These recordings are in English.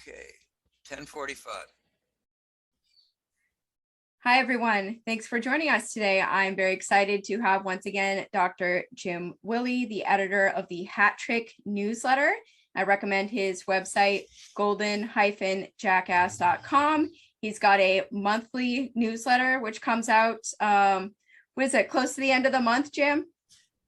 Okay, 10:45. Hi, everyone. Thanks for joining us today. I'm very excited to have once again Dr. Jim Willie, the editor of the Hat Trick newsletter. I recommend his website, golden-jackass.com. He's got a monthly newsletter which comes out, what is it, close to the end of the month, Jim?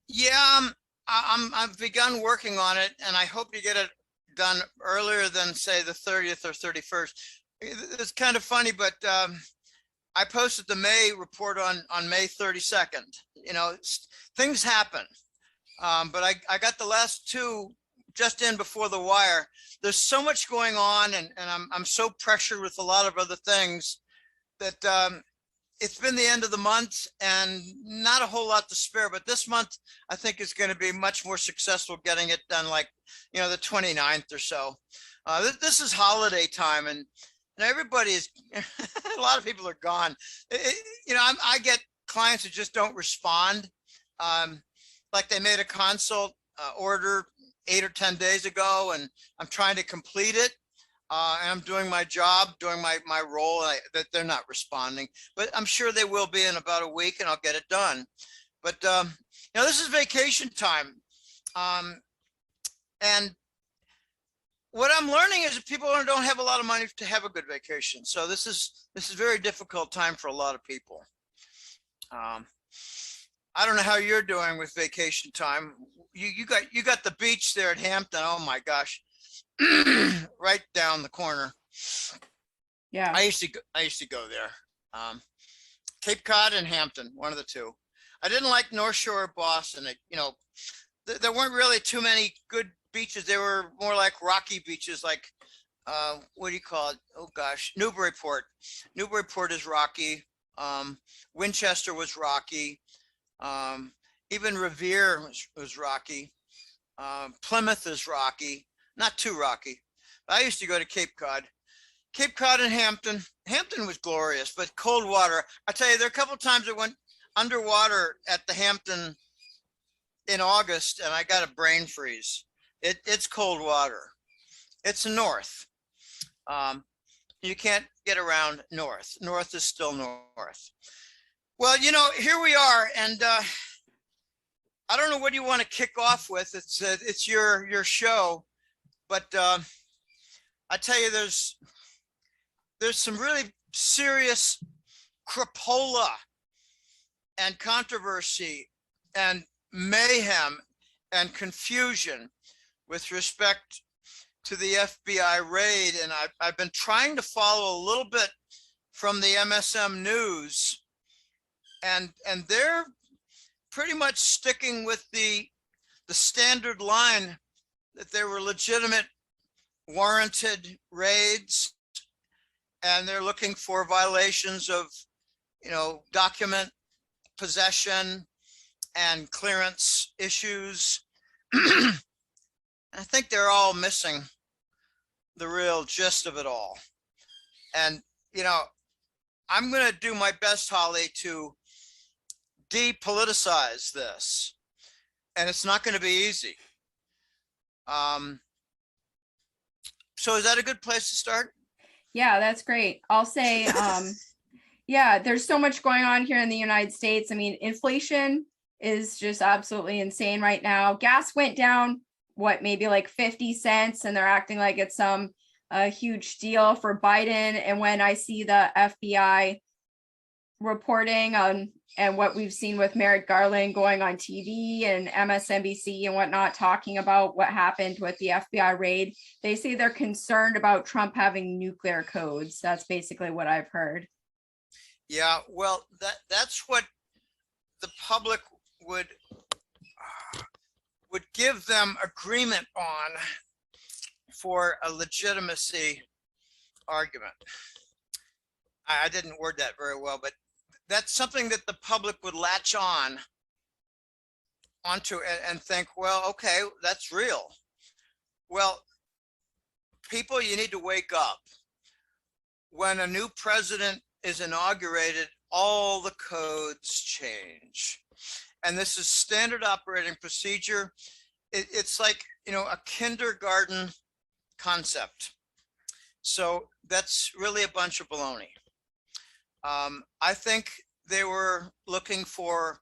Yeah, I've begun working on it, and I hope to get it done earlier than say the 30th or 31st. It's kind of funny, but I posted the May report on May 32nd. You know, things happen, but I got the last two just in before the wire. There's so much going on, and I'm so pressured with a lot of other things that it's been the end of the month and not a whole lot to spare. But this month, I think is going to be much more successful getting it done, like, you know, the 29th or so. This is holiday time, and everybody is, a lot of people are gone. You know, I get clients who just don't respond. Like they made a consult order 8 or 10 days ago, and I'm trying to complete it. And I'm doing my job, doing my role, that they're not responding, but I'm sure they will be in about a week, and I'll get it done. But you know, this is vacation time, and what I'm learning is that people don't have a lot of money to have a good vacation. So this is a very difficult time for a lot of people. I don't know how you're doing with vacation time. You got the beach there at Hampton. Oh my gosh. Right down the corner. Yeah. I used to go there. Cape Cod and Hampton, one of the two. I didn't like North Shore or Boston. You know, there weren't really too many good beaches. They were more like rocky beaches, like what do you call it? Oh gosh, Newburyport. Newburyport is rocky. Winchester was rocky. Even Revere was rocky. Plymouth is rocky. Not too rocky. I used to go to Cape Cod and Hampton. Hampton was glorious, but cold water. I tell you, there are a couple of times I went underwater at the Hampton in August, and I got a brain freeze. It's cold water. It's north. You can't get around north. North is still north. Well, you know, here we are, and I don't know what you want to kick off with. It's your show. But I tell you, there's some really serious crapola and controversy and mayhem and confusion with respect to the FBI raid. And I've been trying to follow a little bit from the MSM News, and they're pretty much sticking with the standard line that there were legitimate, warranted raids, and they're looking for violations of, you know, document possession and clearance issues. I think they're all missing the real gist of it all. And, you know, I'm going to do my best, Holly, to depoliticize this, and it's not going to be easy. So is that a good place to start? Yeah, that's great. I'll say, yeah, there's so much going on here in the United States. I mean, inflation is just absolutely insane right now. Gas went down, what, maybe like 50 cents, and they're acting like it's some huge deal for Biden. And when I see the FBI reporting on and what we've seen with Merrick Garland going on TV and MSNBC and whatnot, talking about what happened with the FBI raid, they say they're concerned about Trump having nuclear codes. That's basically what I've heard. Yeah, well, that's what the public would give them agreement on for a legitimacy argument. I didn't word that very well, but that's something that the public would latch onto and think, well, okay, that's real. Well, people, you need to wake up. When a new president is inaugurated, all the codes change. And this is standard operating procedure. It's like, you know, a kindergarten concept. So that's really a bunch of baloney. I think they were looking for,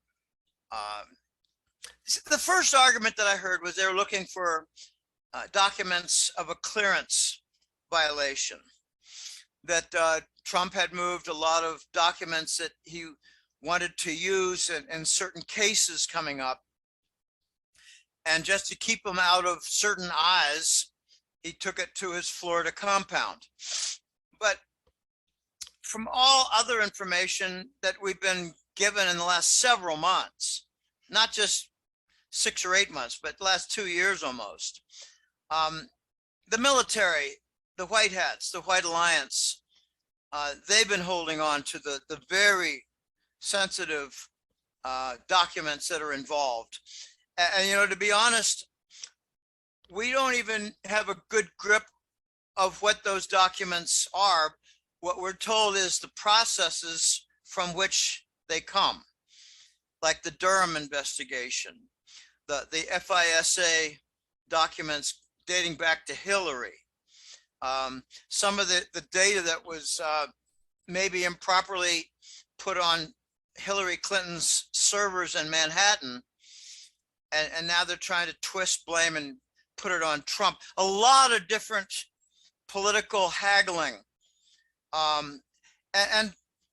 the first argument that I heard was they were looking for documents of a clearance violation, that Trump had moved a lot of documents that he wanted to use in certain cases coming up. And just to keep them out of certain eyes, he took it to his Florida compound. But from all other information that we've been given in the last several months, not just 6 or 8 months, but the last 2 years almost, the military, the White Hats, the White Alliance, they've been holding on to the very sensitive documents that are involved. And, you know, to be honest, we don't even have a good grip of what those documents are. What we're told is the processes from which they come, like the Durham investigation, the FISA documents dating back to Hillary, some of the data that was maybe improperly put on Hillary Clinton's servers in Manhattan, and now they're trying to twist blame and put it on Trump. A lot of different political haggling. And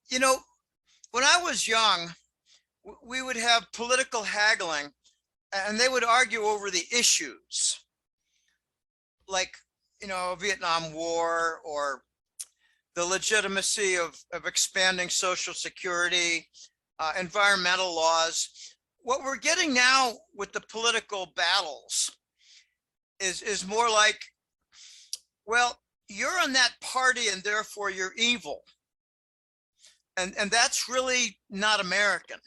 you know, when I was young, we would have political haggling, and they would argue over the issues, like, you know, Vietnam War, or the legitimacy of expanding Social Security, environmental laws. What we're getting now with the political battles is more like, well, you're on that party and therefore you're evil. And that's really not American.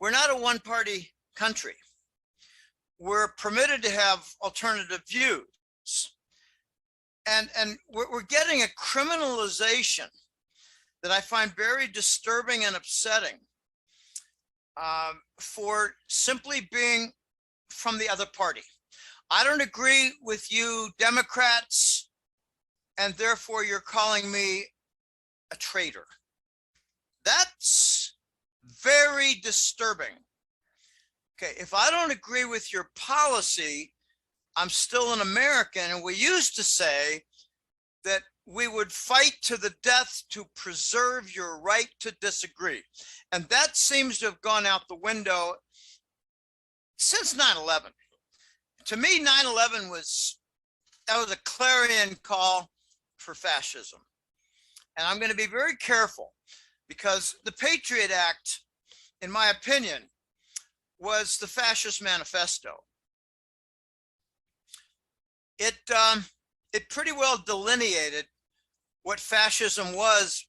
We're not a one-party country. We're permitted to have alternative views. And we're getting a criminalization that I find very disturbing and upsetting, for simply being from the other party. I don't agree with you Democrats, and therefore you're calling me a traitor. That's very disturbing. Okay, if I don't agree with your policy, I'm still an American, and we used to say that we would fight to the death to preserve your right to disagree. And that seems to have gone out the window since 9/11. To me, 9/11 was a clarion call for fascism. And I'm going to be very careful, because the Patriot Act, in my opinion, was the fascist manifesto. It pretty well delineated what fascism was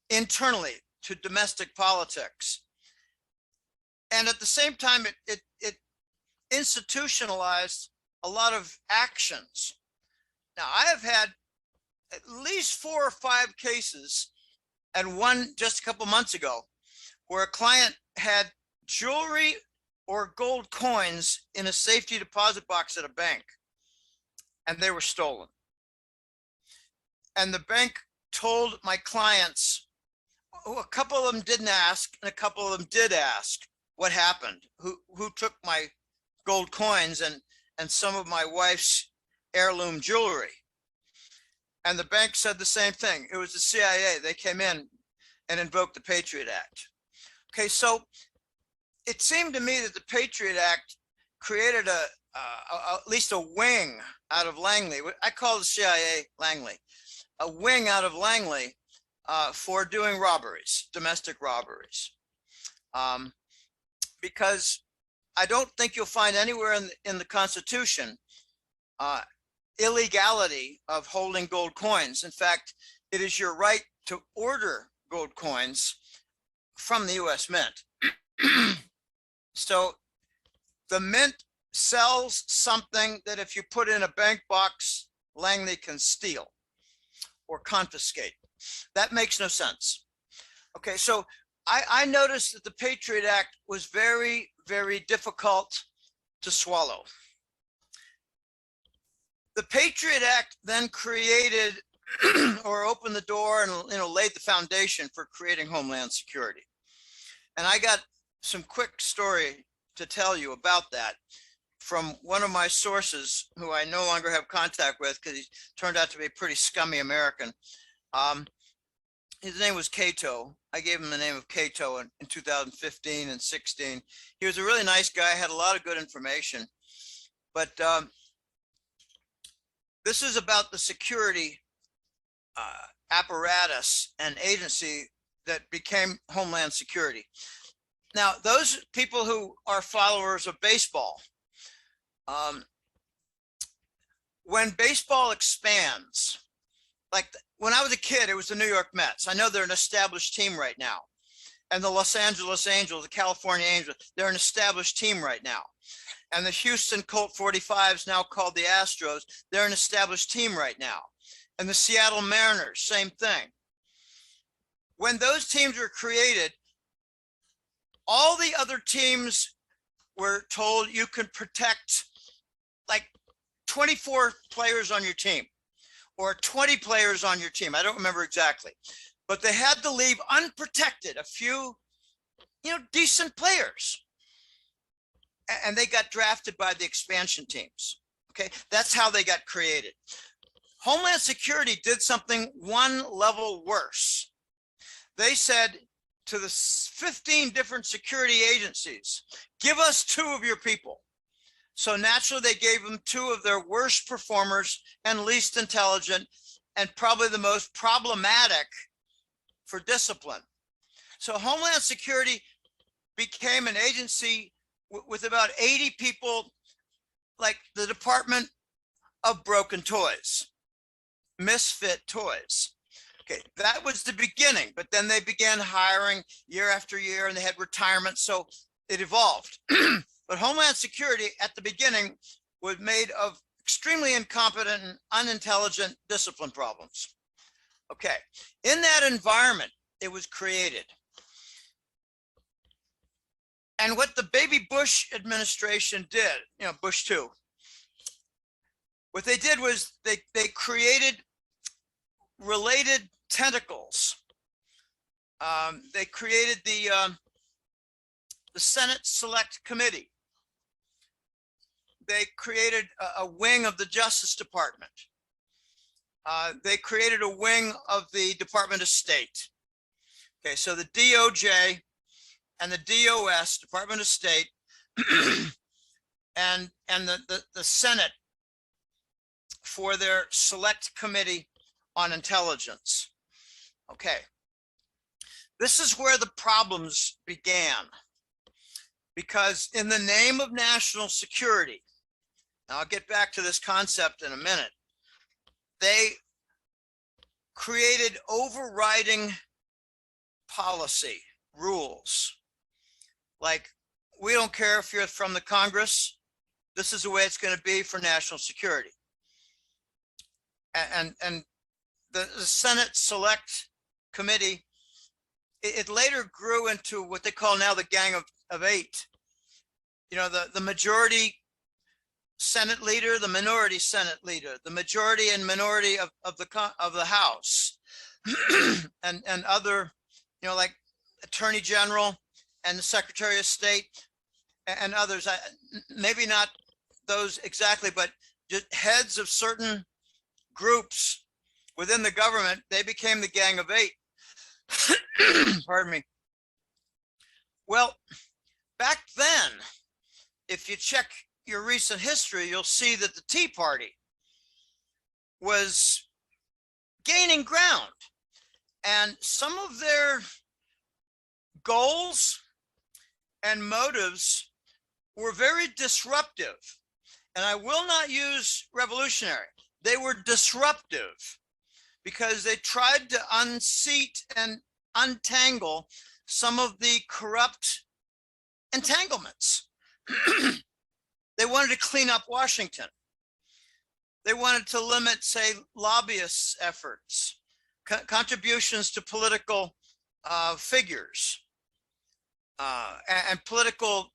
internally to domestic politics. And at the same time, it institutionalized a lot of actions. Now, I have had at least 4 or 5 cases, and one just a couple months ago, where a client had jewelry or gold coins in a safety deposit box at a bank, and they were stolen. And the bank told my clients, a couple of them didn't ask, and a couple of them did ask what happened, who took my gold coins and some of my wife's heirloom jewelry. And the bank said the same thing. It was the CIA. They came in and invoked the Patriot Act. Okay, so it seemed to me that the Patriot Act created at least a wing out of Langley. I call the CIA Langley. A wing out of Langley for doing robberies, domestic robberies. Because I don't think you'll find anywhere in the Constitution illegality of holding gold coins. In fact, it is your right to order gold coins from the US Mint. So the Mint sells something that if you put in a bank box, Langley can steal or confiscate. That makes no sense. Okay, so I noticed that the Patriot Act was very, very difficult to swallow. The Patriot Act then created or opened the door and laid the foundation for creating Homeland Security. And I got some quick story to tell you about that from one of my sources who I no longer have contact with because he turned out to be a pretty scummy American. His name was Cato. I gave him the name of Cato in 2015 and 16. He was a really nice guy, had a lot of good information. But this is about the security apparatus and agency that became Homeland Security. Now, those people who are followers of baseball, when baseball expands, like when I was a kid, it was the New York Mets. I know they're an established team right now. And the Los Angeles Angels, the California Angels, they're an established team right now. And the Houston Colt 45s, now called the Astros, they're an established team right now. And the Seattle Mariners, same thing. When those teams were created, all the other teams were told you could protect like 24 players on your team or 20 players on your team. I don't remember exactly, but they had to leave unprotected a few, decent players. And they got drafted by the expansion teams. Okay, that's how they got created. Homeland Security did something one level worse. They said to the 15 different security agencies, give us 2 of your people. So naturally, they gave them 2 of their worst performers and least intelligent and probably the most problematic for discipline. So Homeland Security became an agency with about 80 people, like the Department of Broken Toys, misfit toys. Okay, that was the beginning, but then they began hiring year after year and they had retirement, so it evolved. But Homeland Security at the beginning was made of extremely incompetent and unintelligent discipline problems. Okay, in that environment, it was created. And what the baby Bush administration did, Bush 2, what they did was they created related tentacles. They created the Senate Select Committee. They created a wing of the Justice Department. They created a wing of the Department of State. Okay, so the DOJ and the DOS, Department of State, and the Senate for their Select Committee on Intelligence. Okay, this is where the problems began, because in the name of national security, now I'll get back to this concept in a minute, they created overriding policy rules. Like, we don't care if you're from the Congress, this is the way it's going to be for national security. And the Senate Select Committee, it later grew into what they call now the Gang of 8. The majority Senate leader, the minority Senate leader, the majority and minority of the House, and other, like Attorney General and the Secretary of State and others. Maybe not those exactly, but just heads of certain groups within the government. They became the Gang of 8. Pardon me. Well, back then, if you check your recent history, you'll see that the Tea Party was gaining ground, and some of their goals and motives were very disruptive. And I will not use revolutionary. They were disruptive because they tried to unseat and untangle some of the corrupt entanglements. They wanted to clean up Washington. They wanted to limit, say, lobbyists' efforts, contributions to political figures, and political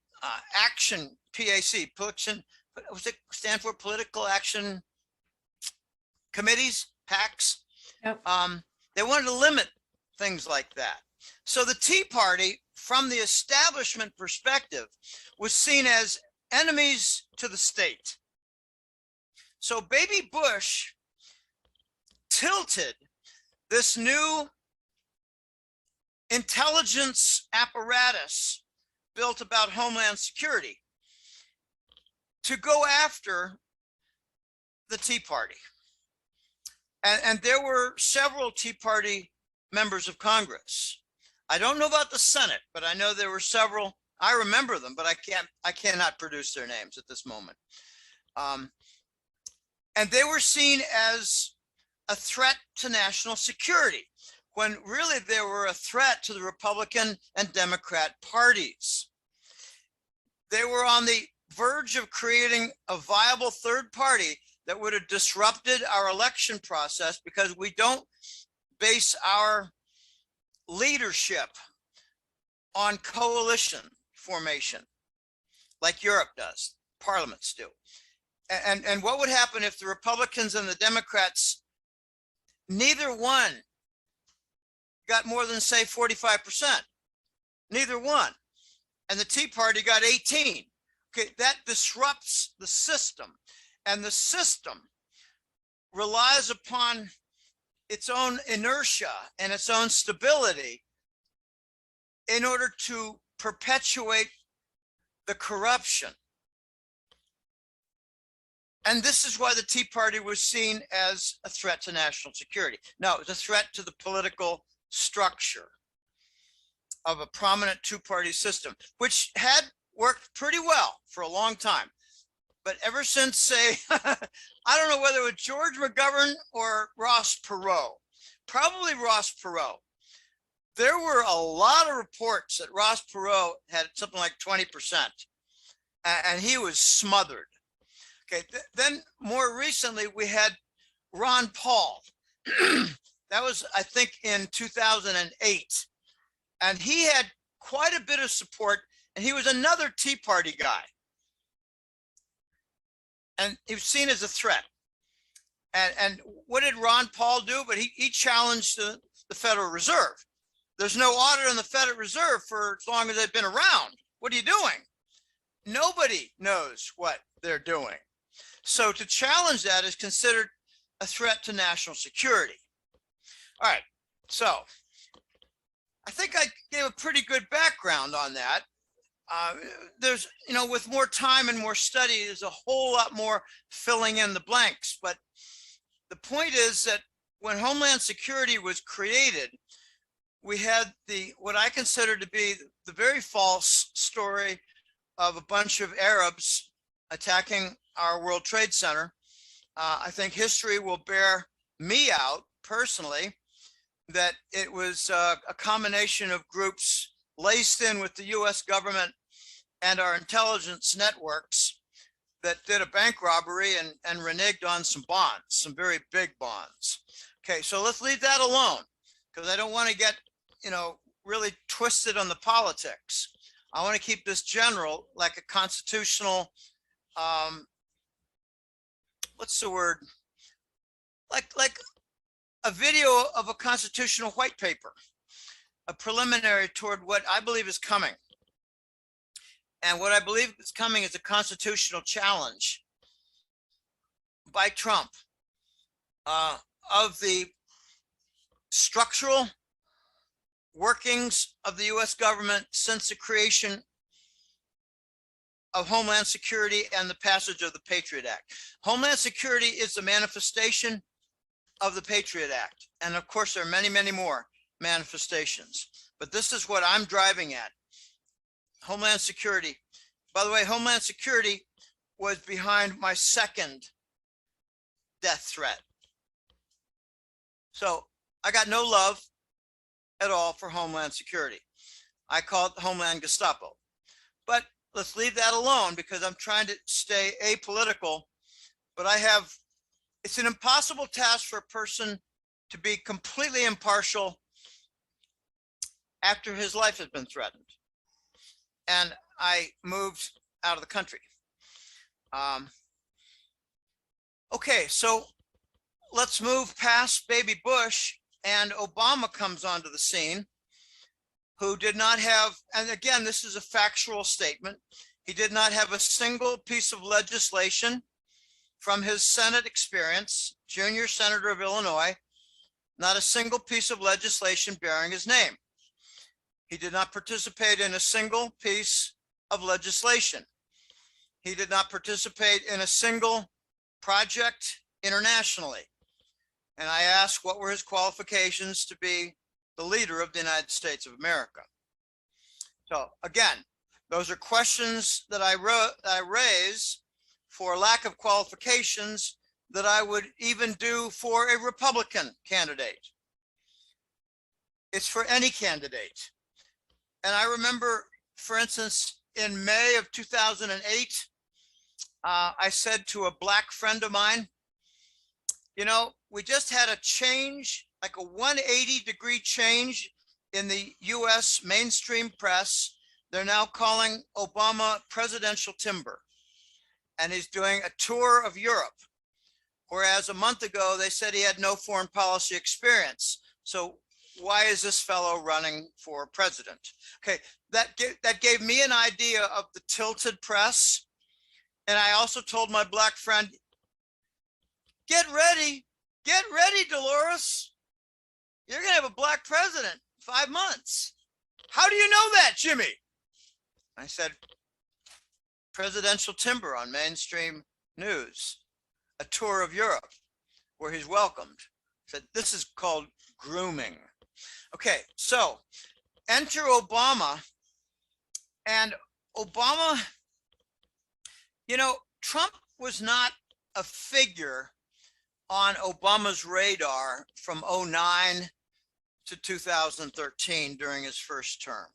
action, PAC, what's it stand for? Political action committees, PACs. Yep. They wanted to limit things like that. So the Tea Party, from the establishment perspective, was seen as enemies to the state. So Baby Bush tilted this new intelligence apparatus built about Homeland Security to go after the Tea Party. And there were several Tea Party members of Congress. I don't know about the Senate, but I know there were several. I remember them, but I cannot produce their names at this moment. And they were seen as a threat to national security, when really they were a threat to the Republican and Democrat parties. They were on the verge of creating a viable third party that would have disrupted our election process, because we don't base our leadership on coalition formation like Europe does, parliaments do. And what would happen if the Republicans and the Democrats, neither one got more than, say, 45%, neither one, and the Tea Party got 18. Okay, that disrupts the system, and the system relies upon its own inertia and its own stability in order to perpetuate the corruption. And this is why the Tea Party was seen as a threat to national security. No, it was a threat to the political structure of a prominent two-party system, which had worked pretty well for a long time. But ever since, say, I don't know whether it was George McGovern or Ross Perot, probably Ross Perot. There were a lot of reports that Ross Perot had something like 20%, and he was smothered. Okay, then more recently, we had Ron Paul. That was, I think, in 2008. And he had quite a bit of support, and he was another Tea Party guy. And he was seen as a threat. And what did Ron Paul do? But he challenged the Federal Reserve. There's no audit on the Federal Reserve for as long as they've been around. What are you doing? Nobody knows what they're doing. So to challenge that is considered a threat to national security. All right, so I think I gave a pretty good background on that. There's, with more time and more study, there's a whole lot more filling in the blanks. But the point is that when Homeland Security was created, we had what I consider to be the very false story of a bunch of Arabs attacking our World Trade Center. I think history will bear me out personally that it was a combination of groups laced in with the US government and our intelligence networks that did a bank robbery and reneged on some bonds, some very big bonds. Okay, so let's leave that alone, because I don't want to get, really twisted on the politics. I want to keep this general, like a constitutional, what's the word? Like a video of a constitutional white paper, a preliminary toward what I believe is coming. And what I believe is coming is a constitutional challenge by Trump of the structural workings of the US government since the creation of Homeland Security and the passage of the Patriot Act. Homeland Security is the manifestation of the Patriot Act. And of course, there are many, many more manifestations. But this is what I'm driving at. Homeland Security. By the way, Homeland Security was behind my second death threat. So I got no love at all for Homeland Security. I call it the Homeland Gestapo. But let's leave that alone, because I'm trying to stay apolitical. But it's an impossible task for a person to be completely impartial after his life has been threatened. And I moved out of the country. Okay, so let's move past baby Bush, and Obama comes onto the scene, who did not have, and again, this is a factual statement, he did not have a single piece of legislation from his Senate experience, junior senator of Illinois, not a single piece of legislation bearing his name. He did not participate in a single piece of legislation. He did not participate in a single project internationally. And I asked what were his qualifications to be the leader of the United States of America. So again, those are questions that I raise for lack of qualifications that I would even do for a Republican candidate. It's for any candidate. And I remember, for instance, in May of 2008, I said to a Black friend of mine, you know, we just had a change, like a 180-degree change in the US mainstream press. They're now calling Obama presidential timber. And he's doing a tour of Europe. Whereas a month ago, they said he had no foreign policy experience. So why is this fellow running for president? Okay, that gave me an idea of the tilted press. And I also told my Black friend, get ready, Dolores. You're gonna have a Black president in 5 months. How do you know that, Jimmy? I said, presidential timber on mainstream news, a tour of Europe where he's welcomed. Said, this is called grooming. Okay, so enter Obama. And Obama, you know, Trump was not a figure on Obama's radar from 2009 to 2013 during his first term.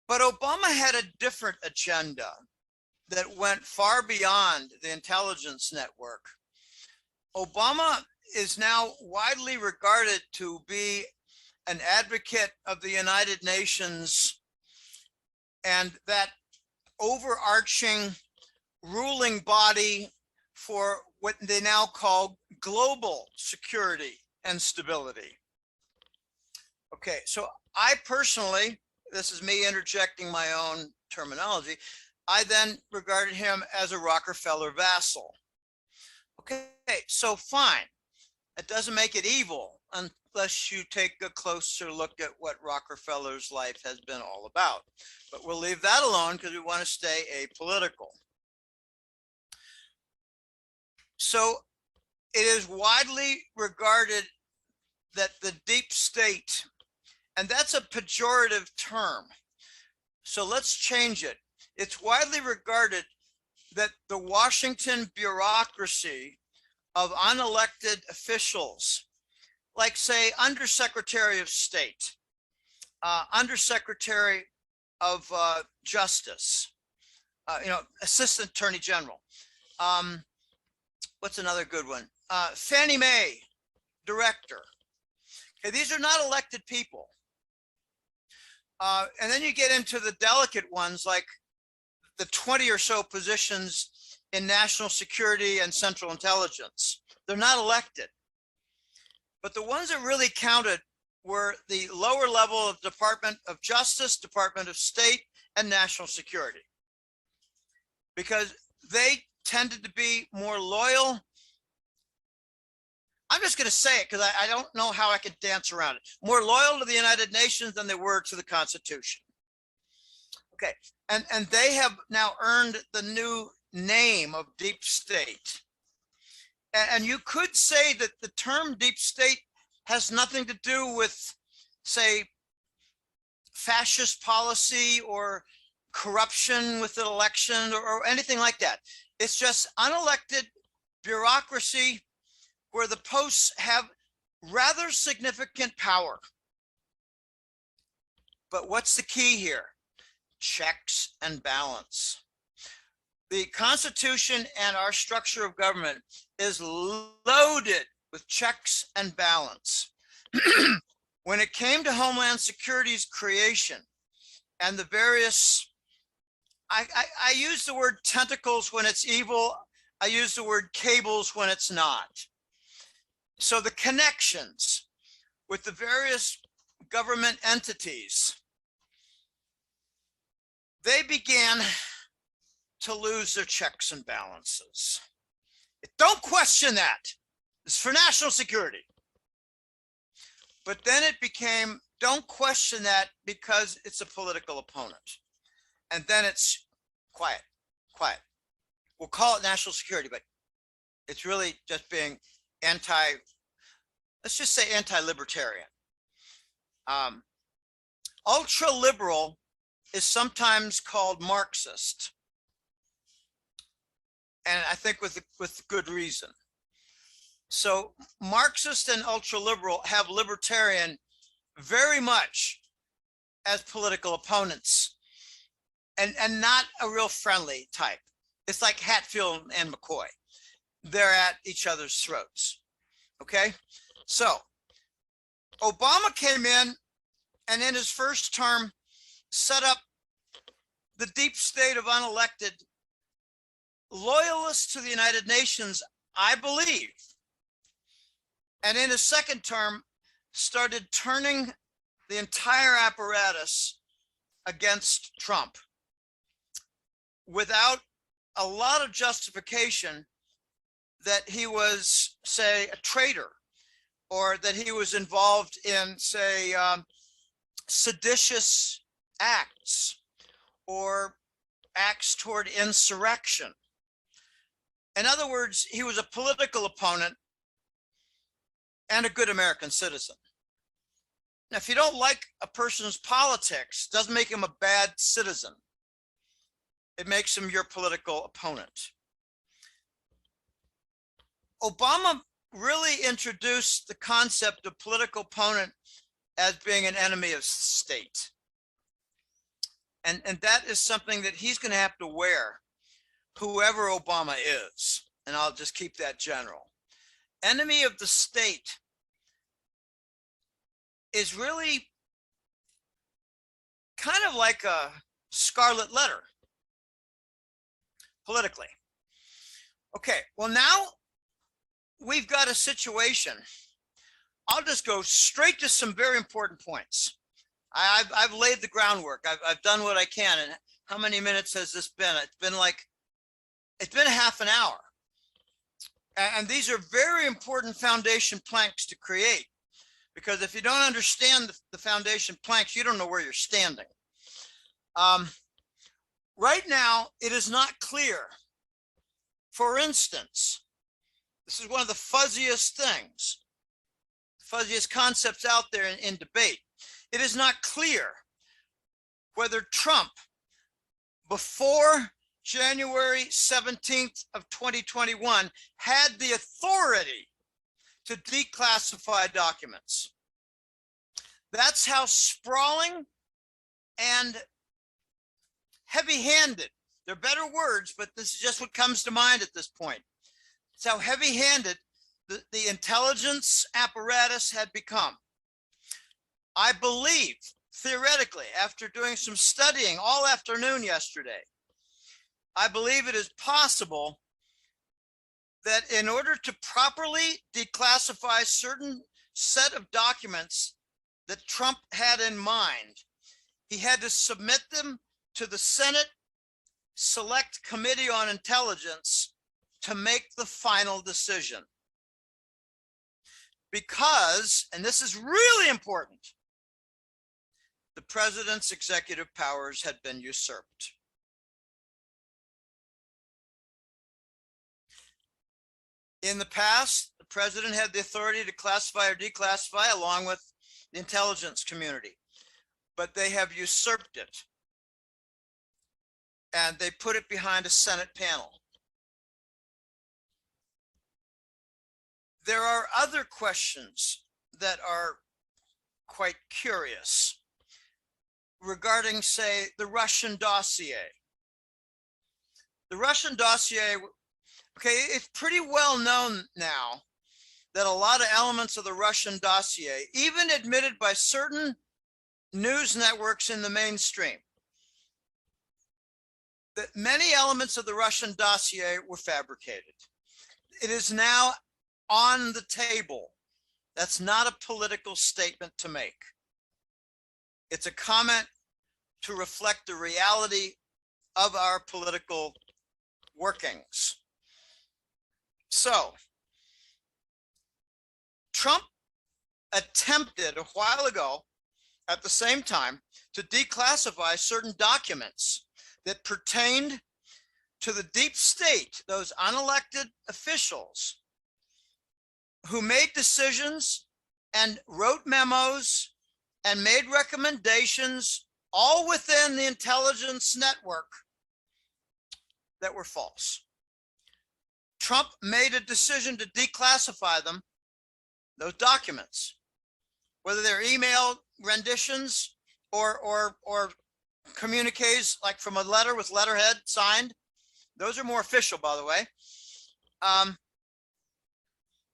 But Obama had a different agenda that went far beyond the intelligence network. Obama is now widely regarded to be an advocate of the United Nations and that overarching ruling body for what they now call global security and stability. Okay, so I personally, this is me interjecting my own terminology, I then regarded him as a Rockefeller vassal. Okay, so fine. It doesn't make it evil unless you take a closer look at what Rockefeller's life has been all about. But we'll leave that alone because we want to stay apolitical. So it is widely regarded that the deep state, and that's a pejorative term, so let's change it. It's widely regarded that the Washington bureaucracy of unelected officials, like say Undersecretary of State, Undersecretary of Justice, you know, Assistant Attorney General. What's another good one? Fannie Mae Director. Okay, these are not elected people. And then you get into the delicate ones like the 20 or so positions in national security and central intelligence. They're not elected. But the ones that really counted were the lower level of Department of Justice, Department of State, and National Security. Because they tended to be more loyal. I'm just going to say it because I don't know how I could dance around it. More loyal to the United Nations than they were to the Constitution. Okay, and they have now earned the new name of deep state. And you could say that the term deep state has nothing to do with, say, fascist policy or corruption with an election or anything like that. It's just unelected bureaucracy where the posts have rather significant power. But what's the key here? Checks and balance. The Constitution and our structure of government is loaded with checks and balance. When it came to Homeland Security's creation and the various, I use the word tentacles when it's evil. I use the word cables when it's not. So the connections with the various government entities, they began to lose their checks and balances. Don't question that. It's for national security. But then it became, don't question that because it's a political opponent. And then it's quiet, quiet. We'll call it national security, but it's really just being let's just say anti-libertarian. Ultra-liberal is sometimes called Marxist. And I think with good reason. So Marxist and ultra-liberal have libertarian very much as political opponents and not a real friendly type. It's like Hatfield and McCoy. They're at each other's throats. Okay. So Obama came in and in his first term set up the deep state of unelected loyalists to the United Nations, I believe. And in his second term started turning the entire apparatus against Trump without a lot of justification that he was, say, a traitor, or that he was involved in, say, seditious acts or acts toward insurrection. In other words, he was a political opponent and a good American citizen. Now, if you don't like a person's politics, it doesn't make him a bad citizen. It makes him your political opponent. Obama really introduced the concept of political opponent as being an enemy of state. And that is something that he's going to have to wear, whoever Obama is. And I'll just keep that general. Enemy of the state is really kind of like a scarlet letter politically. Okay, well, now we've got a situation. I'll just go straight to some very important points. I've laid the groundwork. I've done what I can. And how many minutes has this been? It's been a half an hour. And these are very important foundation planks to create, because if you don't understand the foundation planks, you don't know where you're standing. Right now, it is not clear. For instance, this is one of the fuzziest things, fuzziest concepts out there in debate. It is not clear whether Trump, before January 17th of 2021, had the authority to declassify documents. That's how sprawling and heavy-handed, they're better words, but this is just what comes to mind at this point. It's how heavy-handed the intelligence apparatus had become. I believe, theoretically, after doing some studying all afternoon yesterday, I believe it is possible that in order to properly declassify certain set of documents that Trump had in mind, he had to submit them to the Senate Select Committee on Intelligence to make the final decision. Because, and this is really important, the president's executive powers had been usurped. In the past, the president had the authority to classify or declassify along with the intelligence community, but they have usurped it. And they put it behind a Senate panel. There are other questions that are quite curious regarding, say, the Russian dossier. The Russian dossier, okay, it's pretty well known now that a lot of elements of the Russian dossier, even admitted by certain news networks in the mainstream, that many elements of the Russian dossier were fabricated. It is now on the table. That's not a political statement to make. It's a comment to reflect the reality of our political workings. So, Trump attempted a while ago, at the same time, to declassify certain documents that pertained to the deep state, those unelected officials who made decisions and wrote memos and made recommendations all within the intelligence network that were false. Trump made a decision to declassify them, those documents, whether they're email renditions or communiques like from a letter with letterhead signed. Those are more official, by the way.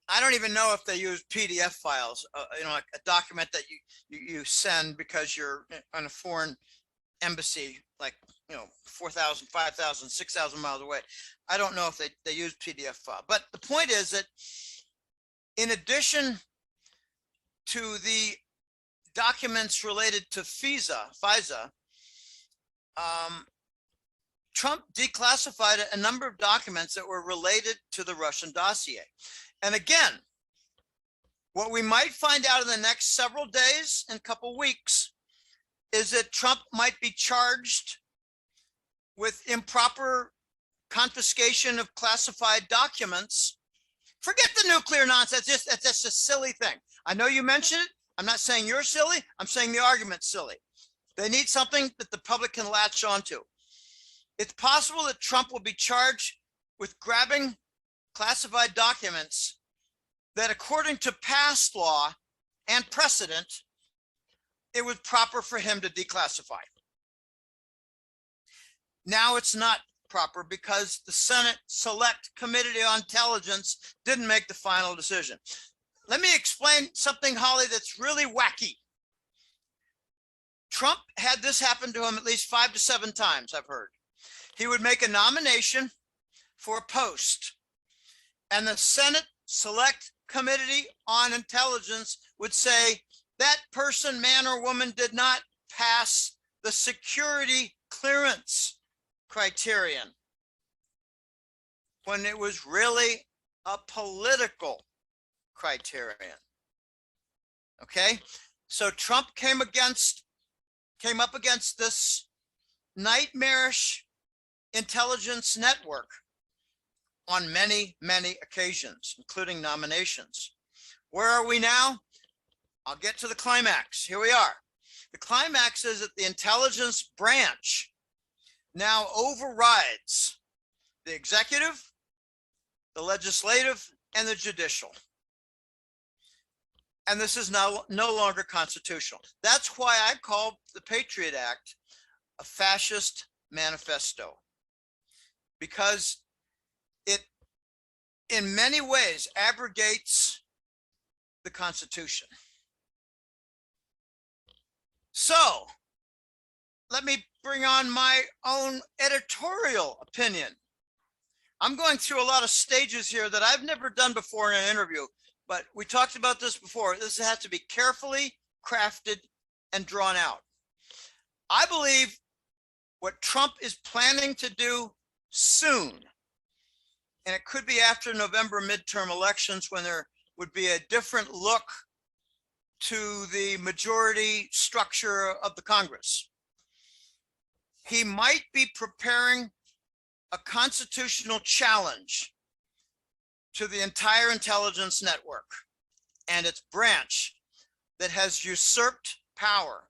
I don't even know if they use PDF files, like a document that you send because you're on a foreign embassy, like, 4,000, 5,000, 6,000 miles away. I don't know if they use PDF file, but the point is that in addition to the documents related to FISA, Trump declassified a number of documents that were related to the Russian dossier. And again, what we might find out in the next several days and couple weeks is that Trump might be charged with improper confiscation of classified documents. Forget the nuclear nonsense. That's just a silly thing. I know you mentioned it. I'm not saying you're silly. I'm saying the argument's silly. They need something that the public can latch onto. It's possible that Trump will be charged with grabbing classified documents that, according to past law and precedent, it was proper for him to declassify. Now it's not proper because the Senate Select Committee on Intelligence didn't make the final decision. Let me explain something, Holly, that's really wacky. Trump had this happen to him at least 5 to 7 times, I've heard. He would make a nomination for a post, and the Senate Select Committee on Intelligence would say that person, man or woman, did not pass the security clearance criterion, when it was really a political criterion. Okay, so Trump came up against this nightmarish intelligence network on many, many occasions, including nominations. Where are we now? I'll get to the climax. Here we are. The climax is that the intelligence branch now overrides the executive, the legislative, and the judicial. And this is no longer constitutional. That's why I call the Patriot Act a fascist manifesto, because it, in many ways, abrogates the Constitution. So let me bring on my own editorial opinion. I'm going through a lot of stages here that I've never done before in an interview, but we talked about this before. This has to be carefully crafted and drawn out. I believe what Trump is planning to do soon, and it could be after November midterm elections when there would be a different look to the majority structure of the Congress. He might be preparing a constitutional challenge to the entire intelligence network and its branch that has usurped power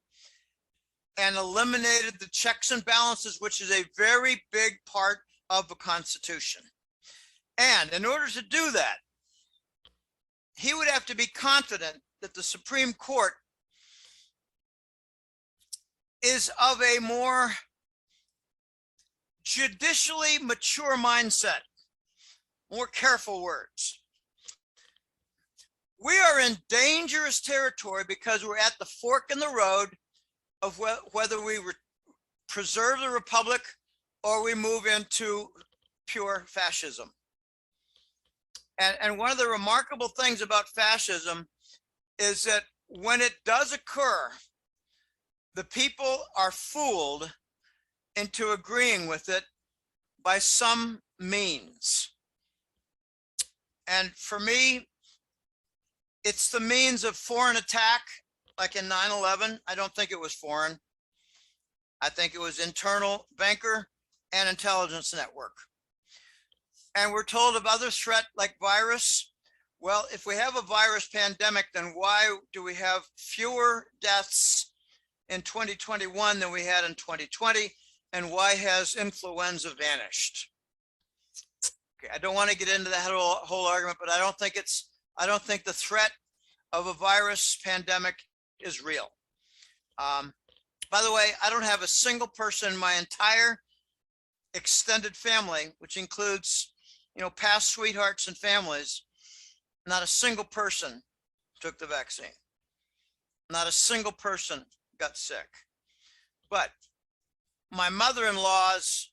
and eliminated the checks and balances, which is a very big part of the Constitution. And in order to do that, he would have to be confident that the Supreme Court is of a more judicially mature mindset, more careful words. We are in dangerous territory because we're at the fork in the road of whether we preserve the republic or we move into pure fascism. And one of the remarkable things about fascism is that when it does occur, the people are fooled into agreeing with it by some means. And for me, it's the means of foreign attack, like in 9/11. I don't think it was foreign. I think it was internal banker and intelligence network. And we're told of other threat like virus. Well, if we have a virus pandemic, then why do we have fewer deaths in 2021 than we had in 2020? And why has influenza vanished? Okay, I don't want to get into that whole argument, but I don't think the threat of a virus pandemic is real. By the way, I don't have a single person in my entire extended family, which includes, past sweethearts and families. Not a single person took the vaccine. Not a single person got sick. But my mother-in-law's,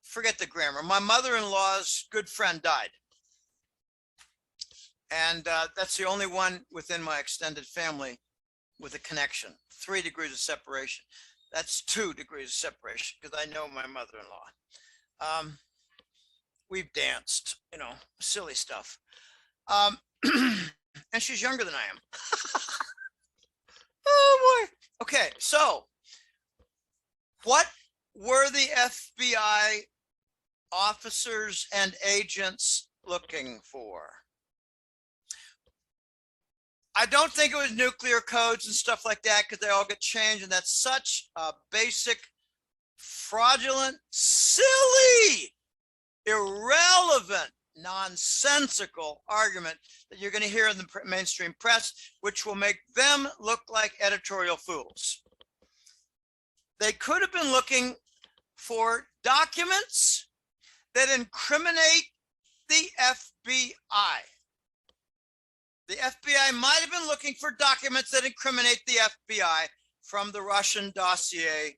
forget the grammar, my mother-in-law's good friend died. And that's the only one within my extended family with a connection. 3 degrees of separation. That's 2 degrees of separation because I know my mother-in-law. We've danced, silly stuff. And she's younger than I am. Oh boy. Okay, so what were the FBI officers and agents looking for? I don't think it was nuclear codes and stuff like that because they all get changed, and that's such a basic, fraudulent, silly, irrelevant, nonsensical argument that you're going to hear in the mainstream press, which will make them look like editorial fools. They could have been looking for documents that incriminate the FBI. The FBI might have been looking for documents that incriminate the FBI from the Russian dossier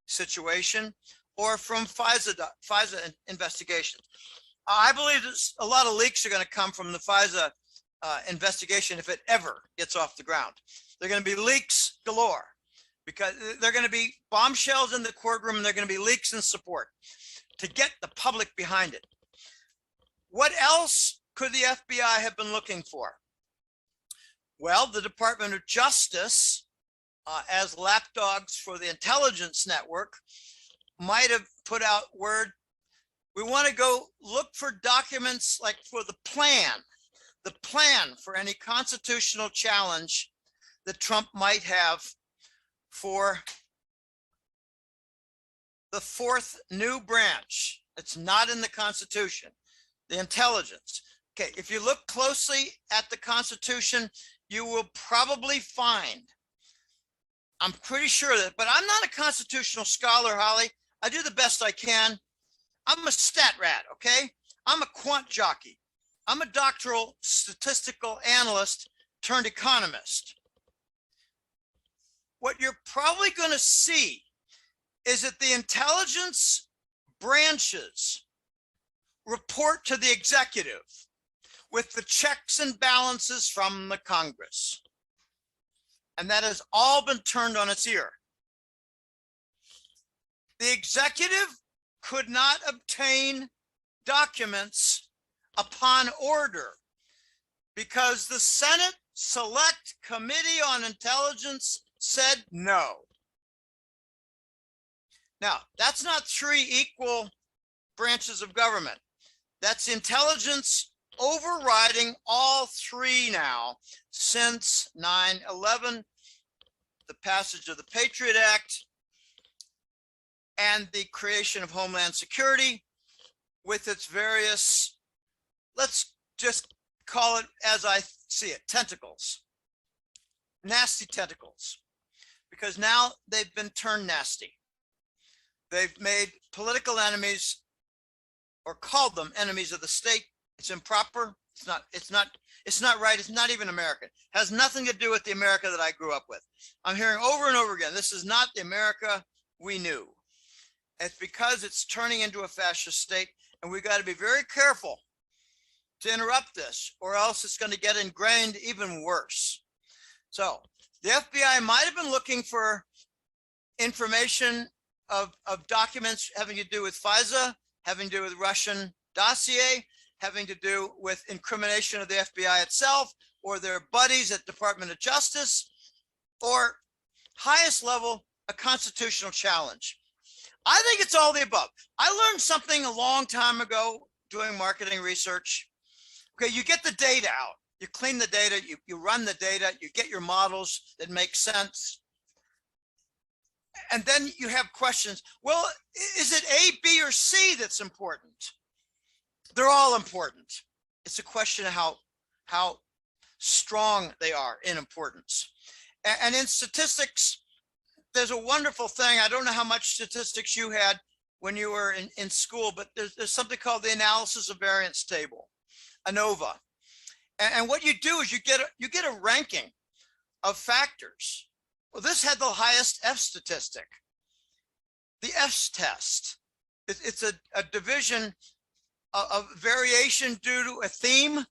situation or from FISA investigations. I believe there's a lot of leaks are going to come from the FISA investigation if it ever gets off the ground. They're going to be leaks galore because they're going to be bombshells in the courtroom and they're going to be leaks in support to get the public behind it. What else could the FBI have been looking for? Well, the Department of Justice, as lapdogs for the intelligence network, might have put out word, we want to go look for documents like for the plan for any constitutional challenge that Trump might have for the fourth new branch. It's not in the Constitution, the intelligence. Okay, if you look closely at the Constitution, you will probably find, I'm pretty sure that, but I'm not a constitutional scholar, Holly. I do the best I can. I'm a stat rat, okay? I'm a quant jockey. I'm a doctoral statistical analyst turned economist. What you're probably going to see is that the intelligence branches report to the executive with the checks and balances from the Congress. And that has all been turned on its ear. The executive could not obtain documents upon order because the Senate Select Committee on Intelligence said no. Now, that's not 3 equal branches of government. That's intelligence overriding all 3 now since 9/11, the passage of the Patriot Act, and the creation of Homeland Security with its various, let's just call it as I see it, tentacles, nasty tentacles, because now they've been turned nasty. They've made political enemies or called them enemies of the state. It's improper. It's not right. It's not even American. It has nothing to do with the America that I grew up with. I'm hearing over and over again, this is not the America we knew. It's because it's turning into a fascist state, and we've got to be very careful to interrupt this, or else it's going to get ingrained even worse. So the FBI might have been looking for information of documents having to do with FISA, having to do with Russian dossier, having to do with incrimination of the FBI itself, or their buddies at Department of Justice, or highest level, a constitutional challenge. I think it's all the above. I learned something a long time ago doing marketing research. Okay, you get the data out, you clean the data, you run the data, you get your models that make sense. And then you have questions. Well, is it A, B, or C that's important? They're all important. It's a question of how strong they are in importance. And in statistics, there's a wonderful thing. I don't know how much statistics you had when you were in school, but there's something called the analysis of variance table, ANOVA. And what you do is you get a ranking of factors. Well, this had the highest F statistic, the F test. It's a division of variation due to a theme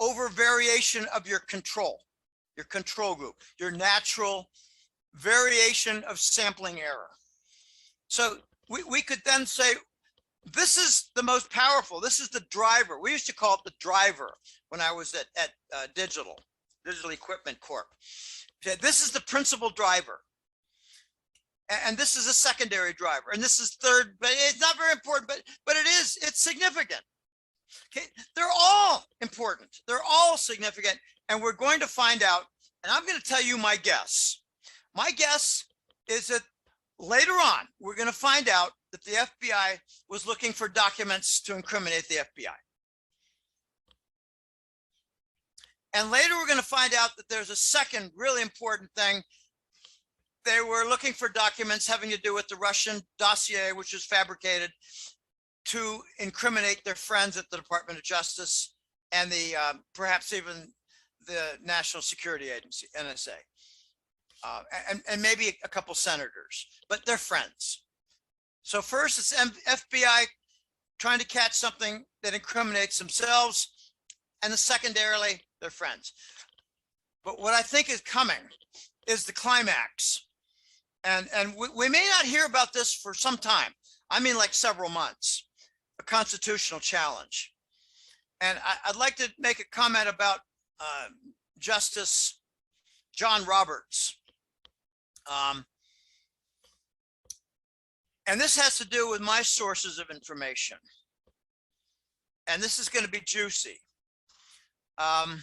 over variation of your control group, your natural variation of sampling error. So we could then say, this is the most powerful. This is the driver. We used to call it the driver when I was at Digital Equipment Corp. This is the principal driver. And this is a secondary driver. And this is third, but it's not very important, but it's significant. Okay, they're all important. They're all significant. And we're going to find out, and I'm going to tell you my guess. My guess is that later on, we're going to find out that the FBI was looking for documents to incriminate the FBI. And later we're going to find out that there's a second really important thing. They were looking for documents having to do with the Russian dossier, which was fabricated to incriminate their friends at the Department of Justice and the perhaps even the National Security Agency, NSA, and maybe a couple senators, but they're friends. So first it's FBI trying to catch something that incriminates themselves, and then secondarily, their friends. But what I think is coming is the climax. And we may not hear about this for some time. I mean, like several months, a constitutional challenge. And I'd like to make a comment about Justice John Roberts. And this has to do with my sources of information. And this is going to be juicy. And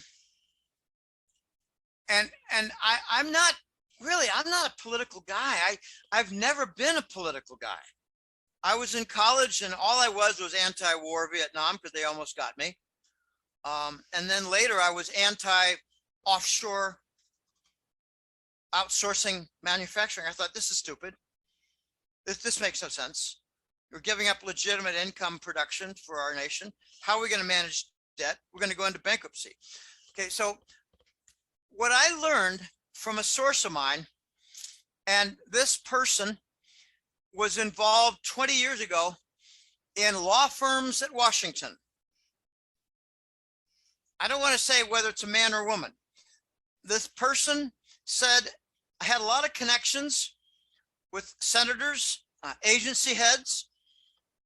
I'm not a political guy. I've never been a political guy. I was in college and all I was anti-war Vietnam because they almost got me. And then later I was anti-offshore outsourcing manufacturing. I thought, this is stupid. This makes no sense. We're giving up legitimate income production for our nation. How are we going to manage debt? We're going to go into bankruptcy. Okay, so what I learned from a source of mine, and this person was involved 20 years ago in law firms at Washington. I don't want to say whether it's a man or a woman. This person said, I had a lot of connections with senators, agency heads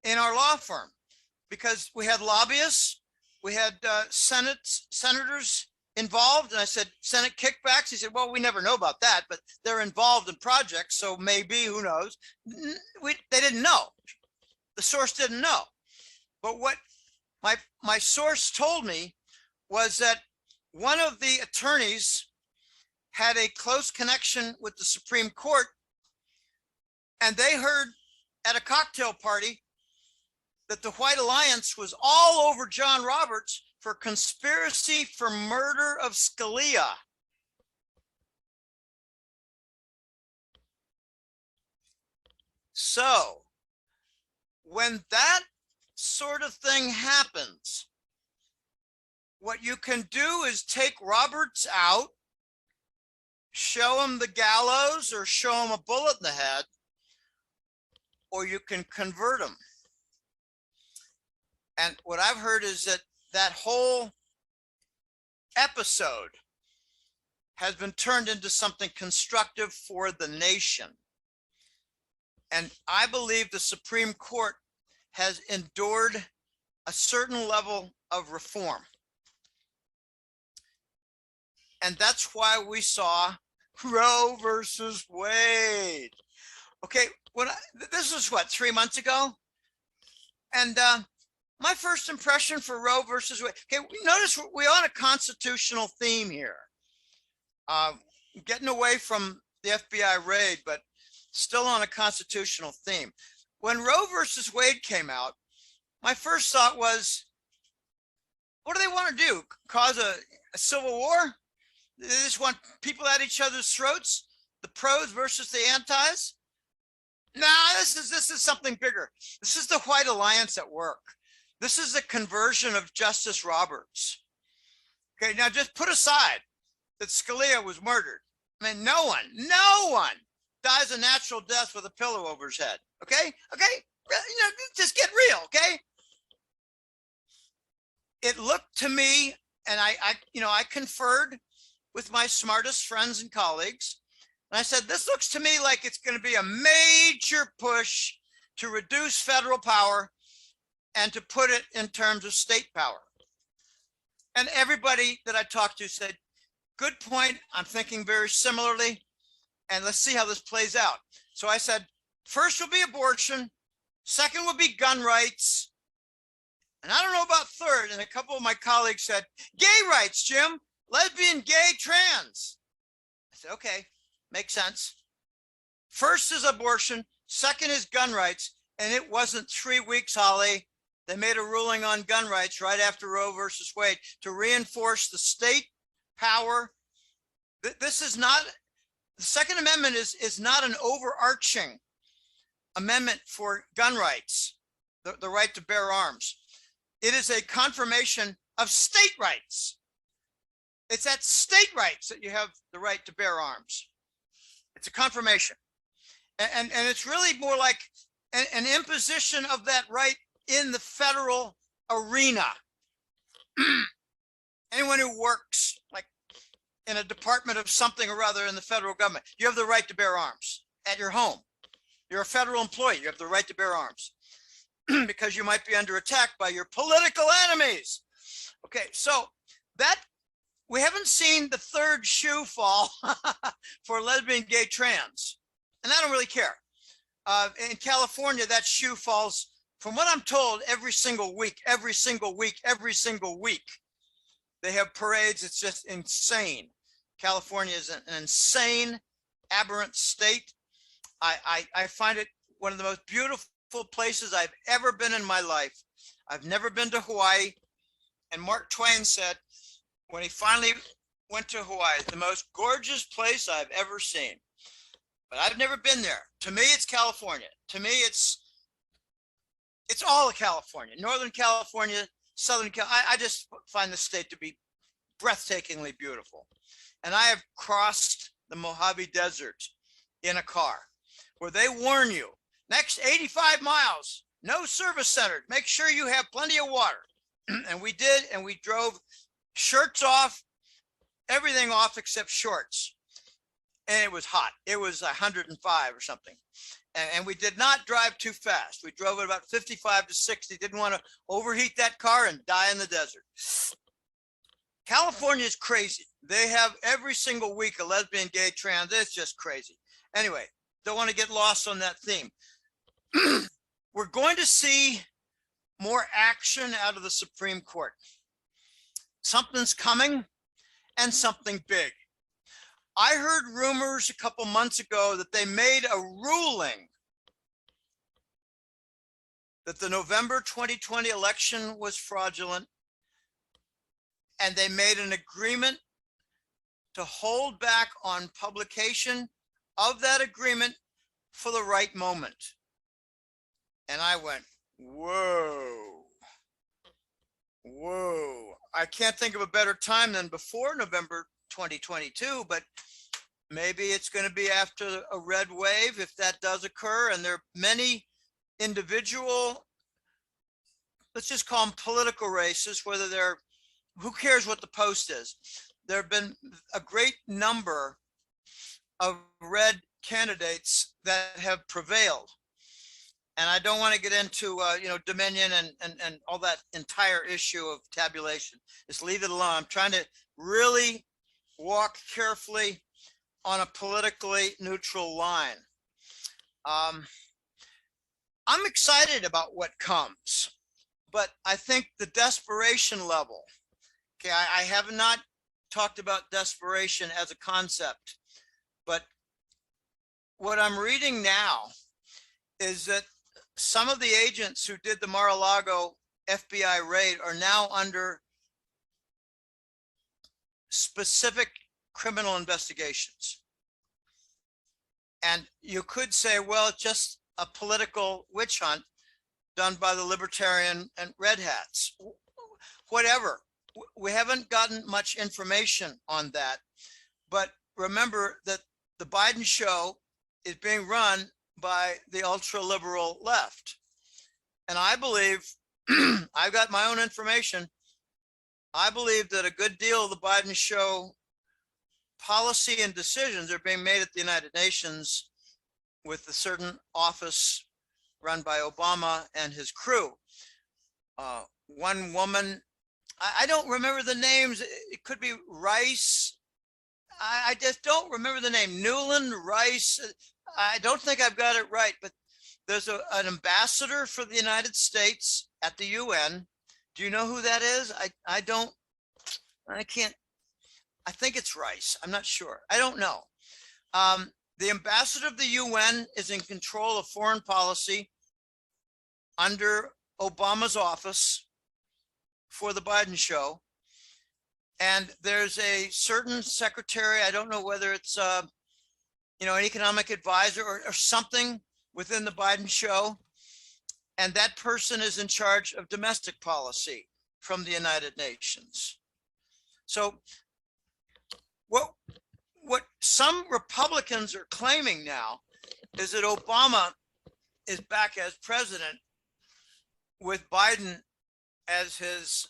in our law firm because we had lobbyists, we had senators involved. And I said, Senate kickbacks? He said, well, we never know about that, but they're involved in projects. So maybe, who knows? They didn't know. The source didn't know. But what my source told me was that one of the attorneys had a close connection with the Supreme Court, and they heard at a cocktail party that the White Alliance was all over John Roberts for conspiracy for murder of Scalia. So when that sort of thing happens, what you can do is take Roberts out, show him the gallows or show him a bullet in the head, or you can convert them. And what I've heard is that that whole episode has been turned into something constructive for the nation. And I believe the Supreme Court has endured a certain level of reform. And that's why we saw Roe versus Wade. Okay, this was what, 3 months ago? And my first impression for Roe versus Wade. Okay, notice we're on a constitutional theme here. Getting away from the FBI raid, but still on a constitutional theme. When Roe versus Wade came out, my first thought was, what do they want to do? Cause a civil war? They just want people at each other's throats? The pros versus the antis? Nah, this is something bigger. This is the White Alliance at work. This is the conversion of Justice Roberts. Okay, now just put aside that Scalia was murdered. I mean, no one dies a natural death with a pillow over his head. Okay, just get real. Okay. It looked to me, and I conferred with my smartest friends and colleagues, and I said, this looks to me like it's going to be a major push to reduce federal power and to put it in terms of state power. And everybody that I talked to said, good point. I'm thinking very similarly. And let's see how this plays out. So I said, first will be abortion. Second will be gun rights. And I don't know about third. And a couple of my colleagues said, gay rights, Jim, lesbian, gay, trans. I said, okay, makes sense. First is abortion. Second is gun rights. And it wasn't 3 weeks, Holly. They made a ruling on gun rights right after Roe versus Wade to reinforce the state power. This is not, the Second Amendment is not an overarching amendment for gun rights, the right to bear arms. It is a confirmation of state rights. It's at state rights that you have the right to bear arms. It's a confirmation. And it's really more like an imposition of that right in the federal arena. Anyone who works like in a department of something or other in the federal government, you have the right to bear arms at your home. You're a federal employee, you have the right to bear arms because you might be under attack by your political enemies. Okay, so that we haven't seen the third shoe fall for lesbian, gay, trans, and I don't really care. In California, that shoe falls, from what I'm told, every single week. They have parades. It's just insane. California is an insane, aberrant state. I find it one of the most beautiful places I've ever been in my life. I've never been to Hawaii. And Mark Twain said, when he finally went to Hawaii, the most gorgeous place I've ever seen. But I've never been there. To me, it's California. To me, it's all of California, Northern California, Southern California. I just find the state to be breathtakingly beautiful. And I have crossed the Mojave Desert in a car where they warn you, next 85 miles, no service center. Make sure you have plenty of water. And we did, and we drove shirts off, everything off except shorts. And it was hot. It was 105 or something. And we did not drive too fast. We drove at about 55 to 60. Didn't want to overheat that car and die in the desert. California is crazy. They have every single week a lesbian, gay, trans. It's just crazy. Anyway, don't want to get lost on that theme. We're going to see more action out of the Supreme Court. Something's coming and something big. I heard rumors a couple months ago that they made a ruling that the November 2020 election was fraudulent, and they made an agreement to hold back on publication of that agreement for the right moment. And I went, whoa, whoa. I can't think of a better time than before November 2022, but maybe it's going to be after a red wave if that does occur. And there are many individual, let's just call them political races, whether they're, who cares what the post is? There have been a great number of red candidates that have prevailed. And I don't want to get into, Dominion and all that entire issue of tabulation. Just leave it alone. I'm trying to really walk carefully on a politically neutral line. I'm excited about what comes, but I think the desperation level, okay, I have not talked about desperation as a concept, but what I'm reading now is that some of the agents who did the Mar-a-Lago FBI raid are now under specific criminal investigations. And you could say, well, it's just a political witch hunt done by the libertarian and red hats. Whatever. We haven't gotten much information on that. But remember that the Biden show is being run by the ultra liberal left. And I believe, I've got my own information. I believe that a good deal of the Biden show policy and decisions are being made at the United Nations with a certain office run by Obama and his crew. One woman, I don't remember the names. It could be Rice. I just don't remember the name. Newland, Rice. I don't think I've got it right, but there's an ambassador for the United States at the UN. Do you know who that is? I can't, I think it's Rice. I'm not sure. I don't know. The ambassador of the UN is in control of foreign policy under Obama's office for the Biden show. And there's a certain secretary, I don't know whether it's an economic advisor or something within the Biden show. And that person is in charge of domestic policy from the United Nations. So what some Republicans are claiming now is that Obama is back as president with Biden as his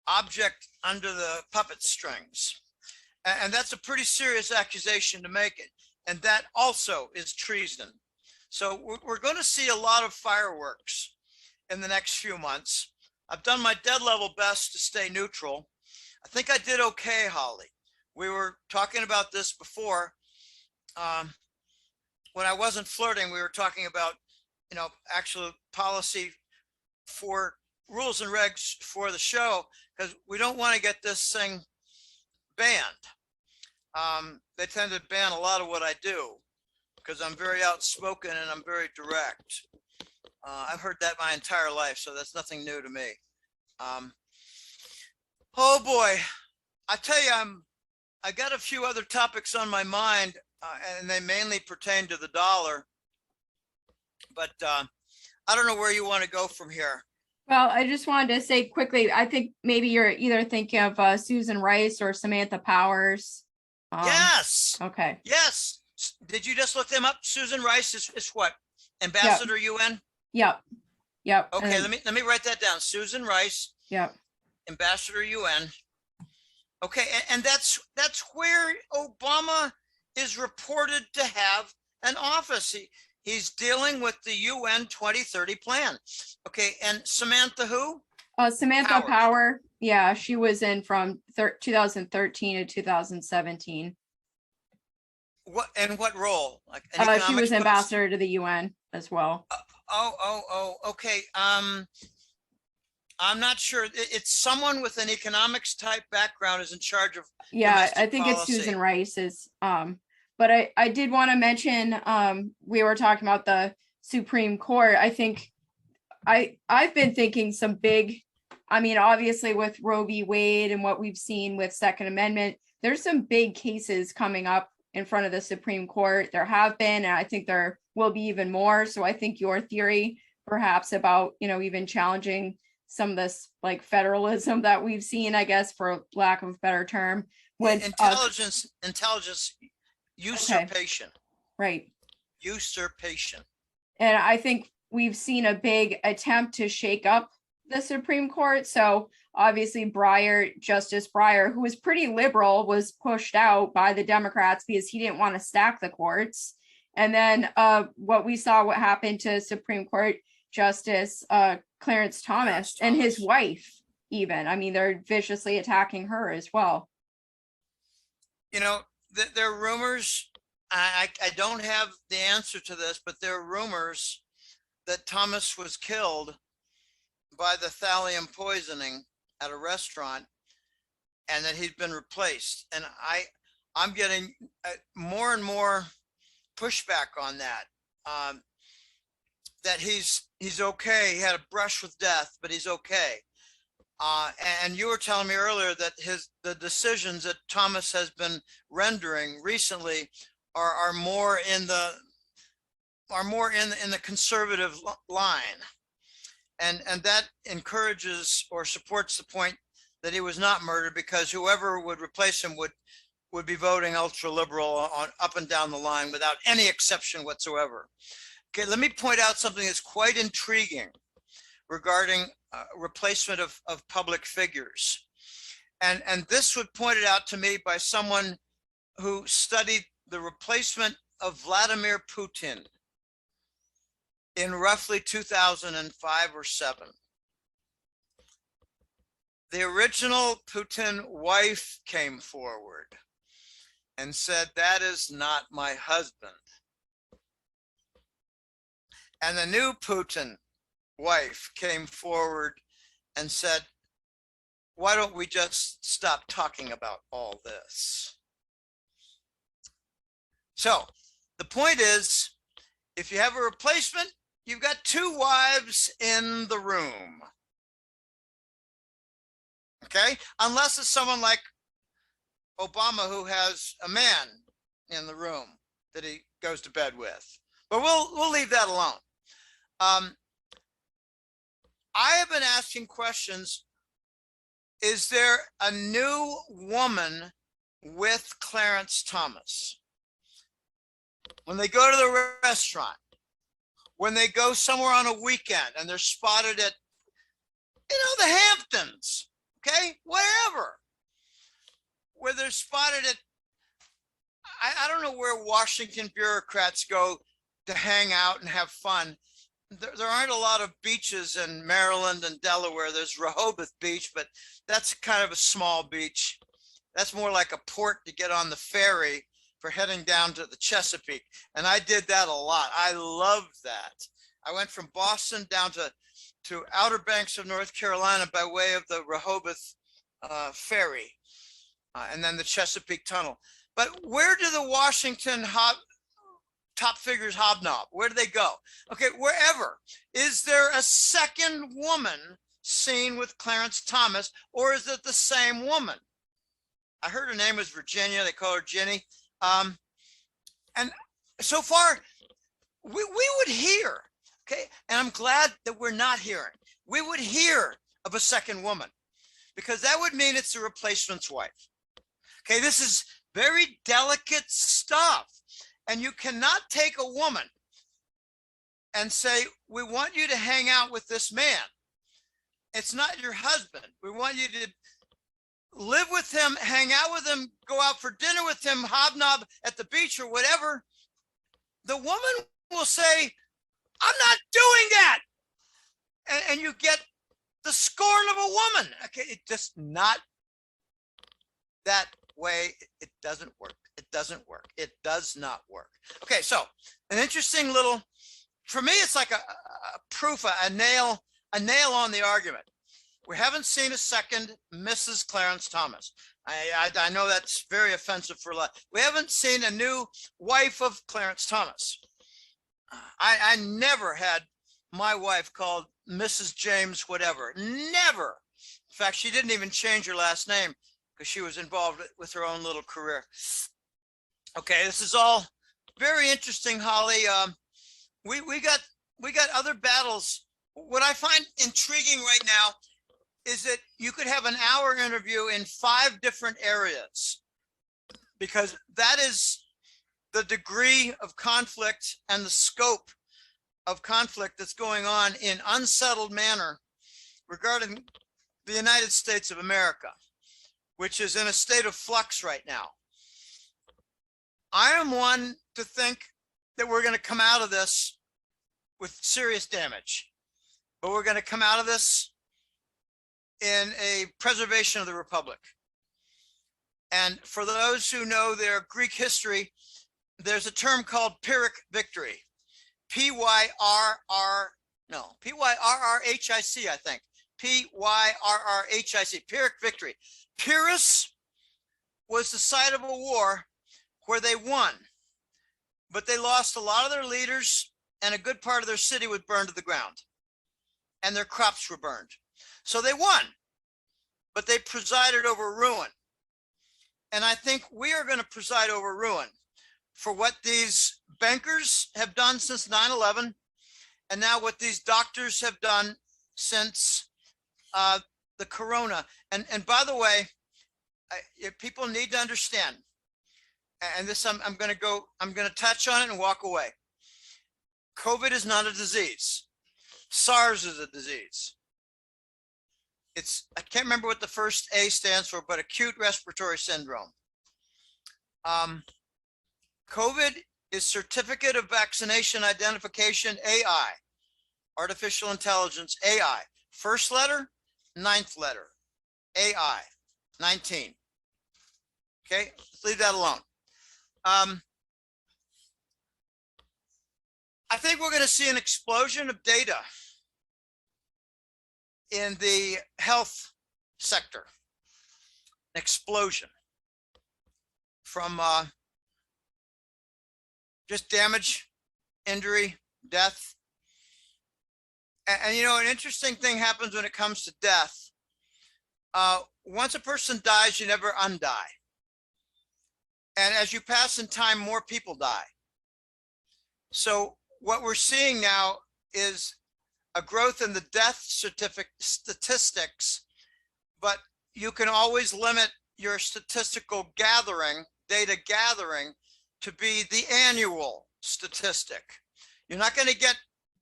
object under the puppet strings. And that's a pretty serious accusation to make it. And that also is treason. So we're going to see a lot of fireworks in the next few months. I've done my dead level best to stay neutral. I think I did okay, Holly. We were talking about this before. When I wasn't flirting, we were talking about, actual policy for rules and regs for the show, because we don't want to get this thing banned. They tend to ban a lot of what I do because I'm very outspoken and I'm very direct. I've heard that my entire life, so that's nothing new to me. Oh boy, I tell you, I got a few other topics on my mind, and they mainly pertain to the dollar. But I don't know where you want to go from here. Well, I just wanted to say quickly, I think maybe you're either thinking of Susan Rice or Samantha Powers. Yes. Okay. Yes. Did you just look them up? Susan Rice is what? Ambassador UN? Yep. Okay, let me write that down. Susan Rice. Yep. Ambassador UN. Okay, and that's where Obama is reported to have an office. He's dealing with the UN 2030 plan. Okay, and Samantha who? Samantha Power. Yeah, she was in from 2013 to 2017. What role? Like she was ambassador to the UN as well. Okay. I'm not sure. It's someone with an economics type background is in charge of. Yeah, I think policy. It's Susan Rice is. But I did want to mention, we were talking about the Supreme Court. I think I've been thinking some big, obviously with Roe v. Wade and what we've seen with Second Amendment, there's some big cases coming up in front of the Supreme Court. There have been, and I think there will be even more. So I think your theory perhaps about, even challenging some of this like federalism that we've seen, I guess, for lack of a better term. When intelligence usurpation. Okay. Right. Usurpation. And I think we've seen a big attempt to shake up the Supreme Court. So obviously Justice Breyer, who was pretty liberal, was pushed out by the Democrats because he didn't want to stack the courts. And then what happened to Supreme Court Justice Clarence Thomas and his wife, even. I mean, they're viciously attacking her as well. You know, there are rumors. I don't have the answer to this, but there are rumors that Thomas was killed by the thallium poisoning at a restaurant, and that he'd been replaced. And I'm getting more and more pushback on that. That he's okay. He had a brush with death, but he's okay. And you were telling me earlier that the decisions that Thomas has been rendering recently are more in the conservative line, and that encourages or supports the point that he was not murdered, because whoever would replace him would be voting ultra liberal on up and down the line without any exception whatsoever. Okay, let me point out something that's quite intriguing regarding replacement of public figures. And this was pointed out to me by someone who studied the replacement of Vladimir Putin in roughly 2005 or 7. The original Putin wife came forward and said, "That is not my husband." And the new Putin wife came forward and said, "Why don't we just stop talking about all this?" So the point is, if you have a replacement, you've got 2 wives in the room. Okay, unless it's someone like Obama, who has a man in the room that he goes to bed with. But we'll leave that alone. I have been asking questions. Is there a new woman with Clarence Thomas? When they go to the restaurant, when they go somewhere on a weekend and they're spotted at, the Hamptons, okay, wherever, where they're spotted at, I don't know where Washington bureaucrats go to hang out and have fun. There aren't a lot of beaches in Maryland and Delaware. There's Rehoboth Beach, but that's kind of a small beach. That's more like a port to get on the ferry for heading down to the Chesapeake. And I did that a lot. I loved that. I went from Boston down to Outer Banks of North Carolina by way of the Rehoboth ferry, and then the Chesapeake Tunnel. But where do the Washington top figures hobnob? Where do they go? Okay, wherever. Is there a second woman seen with Clarence Thomas, or is it the same woman? I heard her name was Virginia. They call her Jenny. And so far, we would hear, okay, and I'm glad that we're not hearing. We would hear of a second woman, because that would mean it's the replacement's wife. Okay, this is very delicate stuff. And you cannot take a woman and say, "We want you to hang out with this man. It's not your husband. We want you to live with him, hang out with him, go out for dinner with him, hobnob at the beach or whatever." The woman will say, "I'm not doing that." And you get the scorn of a woman. Okay, it's just not that way. It doesn't work. It doesn't work. It does not work. Okay, so an interesting little, for me, it's like a proof, a nail on the argument. We haven't seen a second Mrs. Clarence Thomas. I know that's very offensive for a lot. We haven't seen a new wife of Clarence Thomas. I never had my wife called Mrs. James whatever. Never. In fact, she didn't even change her last name because she was involved with her own little career. Okay, this is all very interesting, Holly. We got other battles. What I find intriguing right now is that you could have an hour interview in 5 different areas, because that is the degree of conflict and the scope of conflict that's going on in unsettled manner regarding the United States of America, which is in a state of flux right now. I am one to think that we're going to come out of this with serious damage, but we're going to come out of this in a preservation of the Republic. And for those who know their Greek history, there's a term called Pyrrhic victory. P-Y-R-R-H-I-C, I think. P-Y-R-R-H-I-C, Pyrrhic victory. Pyrrhus was the site of a war where they won, but they lost a lot of their leaders and a good part of their city was burned to the ground and their crops were burned. So they won, but they presided over ruin. And I think we are going to preside over ruin for what these bankers have done since 9/11, and now what these doctors have done since the corona. And by the way, people need to understand, and this I'm going to touch on it and walk away. COVID is not a disease. SARS is a disease. I can't remember what the first A stands for, but acute respiratory syndrome. COVID is certificate of vaccination identification, AI, artificial intelligence, AI. First letter, ninth letter, AI, 19. Okay, let's leave that alone. I think we're going to see an explosion of data in the health sector, an explosion from just damage, injury, death. And you know, an interesting thing happens when it comes to death. Once a person dies, you never undie. And as you pass in time, more people die. So what we're seeing now is a growth in the death statistics, but you can always limit your statistical gathering, data gathering, to be the annual statistic. You're not going to get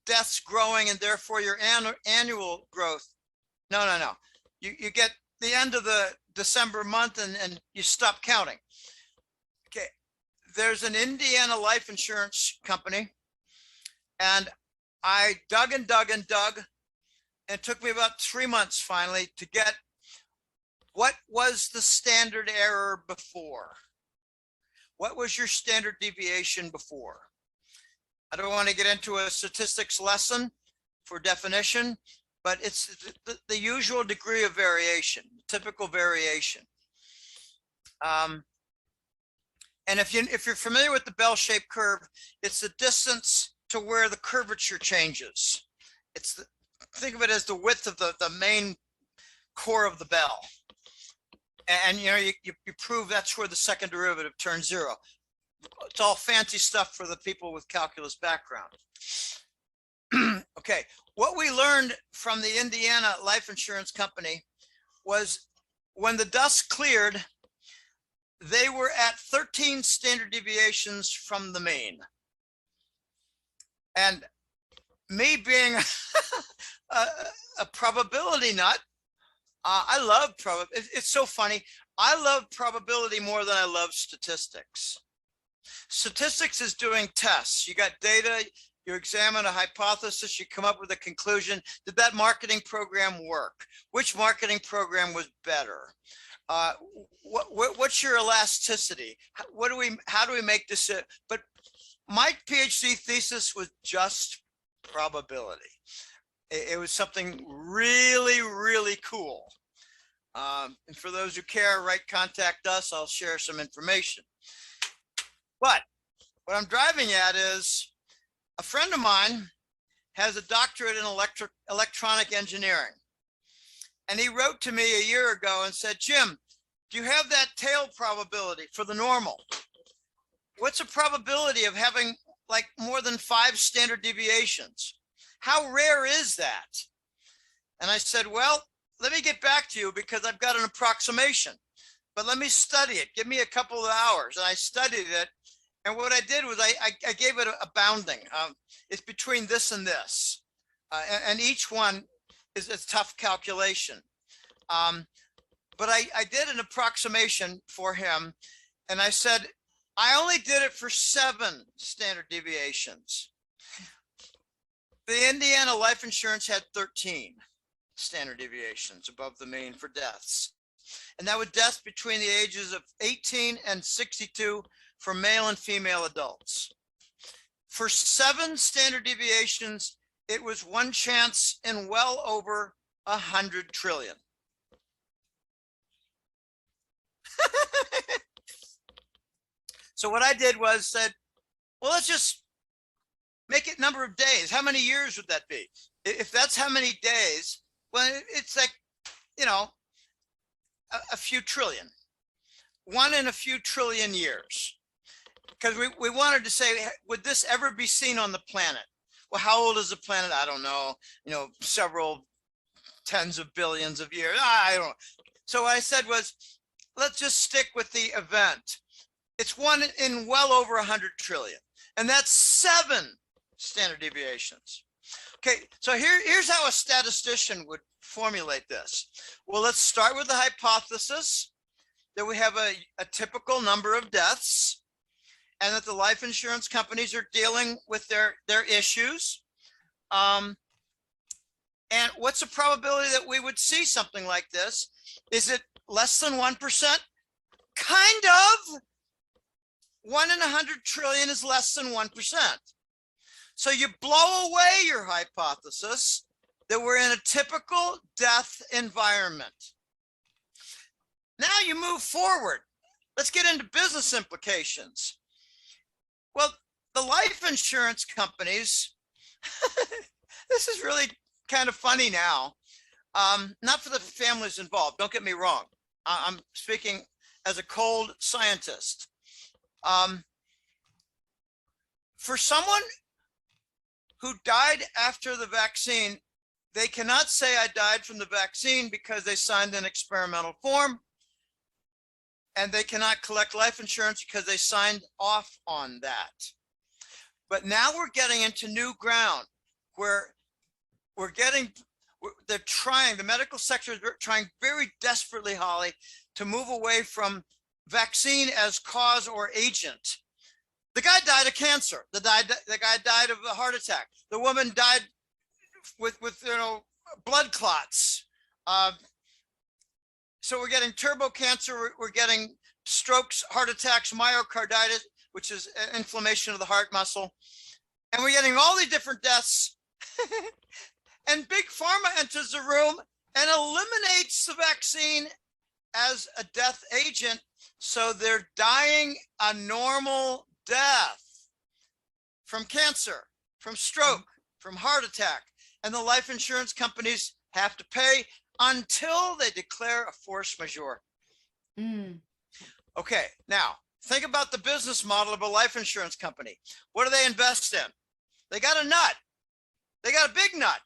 deaths growing and therefore your annual growth. No. You get the end of the December month and you stop counting. Okay. There's an Indiana life insurance company, and I dug and dug and dug, and it took me about 3 months finally to get what was the standard error before. What was your standard deviation before? I don't want to get into a statistics lesson for definition, but it's the usual degree of variation, typical variation. And if you're familiar with the bell-shaped curve, it's the distance to where the curvature changes. Think of it as the width of the main core of the bell. And you know, you prove that's where the second derivative turns zero. It's all fancy stuff for the people with calculus background. Okay, what we learned from the Indiana life insurance company was when the dust cleared, they were at 13 standard deviations from the mean. And me being a probability nut, I love probability. It's so funny. I love probability more than I love statistics. Statistics is doing tests. You got data, you examine a hypothesis, you come up with a conclusion. Did that marketing program work? Which marketing program was better? What's your elasticity? How do we make this? But my PhD thesis was just probability. It was something really, really cool. And for those who care, contact us. I'll share some information. But what I'm driving at is a friend of mine has a doctorate in electronic engineering. And he wrote to me a year ago and said, Jim, do you have that tail probability for the normal? What's a probability of having like more than 5 standard deviations? How rare is that? And I said, well, let me get back to you because I've got an approximation, but let me study it. Give me a couple of hours. And I studied it. And what I did was I gave it a bounding. It's between this and this. And each one is a tough calculation. But I did an approximation for him. And I said, I only did it for 7 standard deviations. The Indiana life insurance had 13 standard deviations above the mean for deaths. And that was deaths between the ages of 18 and 62 for male and female adults. For 7 standard deviations, it was one chance in well over 100 trillion. So what I did was said, well, let's just make it number of days. How many years would that be? If that's how many days, well, it's like, you know, a few trillion, 1 in a few trillion years. Because we wanted to say, would this ever be seen on the planet? Well, how old is the planet? I don't know, you know, several tens of billions of years. I don't know. So what I said was, let's just stick with the event. It's 1 in well over 100 trillion. And that's 7 standard deviations. Okay, so here's how a statistician would formulate this. Well, let's start with the hypothesis that we have a typical number of deaths and that the life insurance companies are dealing with their issues. And what's the probability that we would see something like this? Is it less than 1%? Kind of. 1 in 100 trillion is less than 1%. So you blow away your hypothesis that we're in a typical death environment. Now you move forward. Let's get into business implications. Well, the life insurance companies, this is really kind of funny now. Not for the families involved, don't get me wrong. I'm speaking as a cold scientist. For someone who died after the vaccine, they cannot say I died from the vaccine because they signed an experimental form, and they cannot collect life insurance because they signed off on that. But now we're getting into new ground where they're trying, the medical sector is trying very desperately, Holly, to move away from vaccine as cause or agent. The guy died of cancer. The guy died of a heart attack. The woman died with you know, blood clots. So we're getting turbo cancer. We're getting strokes, heart attacks, myocarditis, which is inflammation of the heart muscle. And we're getting all these different deaths. And Big Pharma enters the room and eliminates the vaccine as a death agent. So they're dying a normal death from cancer, from stroke, from heart attack. And the life insurance companies have to pay until they declare a force majeure. Okay, now think about the business model of a life insurance company. What do they invest in? They got a nut. They got a big nut.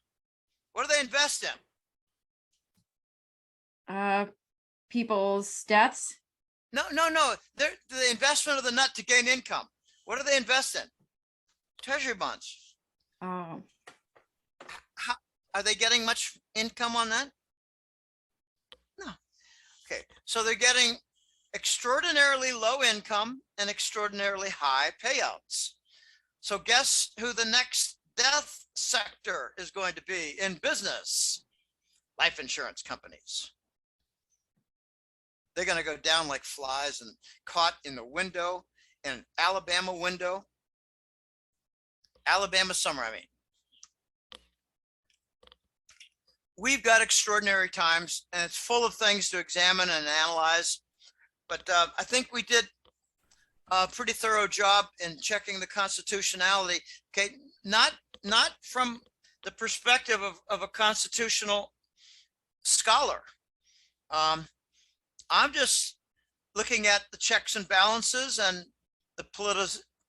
What do they invest in? People's deaths. No. They're the investment of the nut to gain income. What do they invest in? Treasury bonds. Oh. Are they getting much income on that? No. Okay, so they're getting extraordinarily low income and extraordinarily high payouts. So guess who the next death sector is going to be in business? Life insurance companies. They're going to go down like flies and caught in the window, in an Alabama window. Alabama summer, I mean. We've got extraordinary times, and it's full of things to examine and analyze. But I think we did a pretty thorough job in checking the constitutionality. Okay, not from the perspective of a constitutional scholar. I'm just looking at the checks and balances and the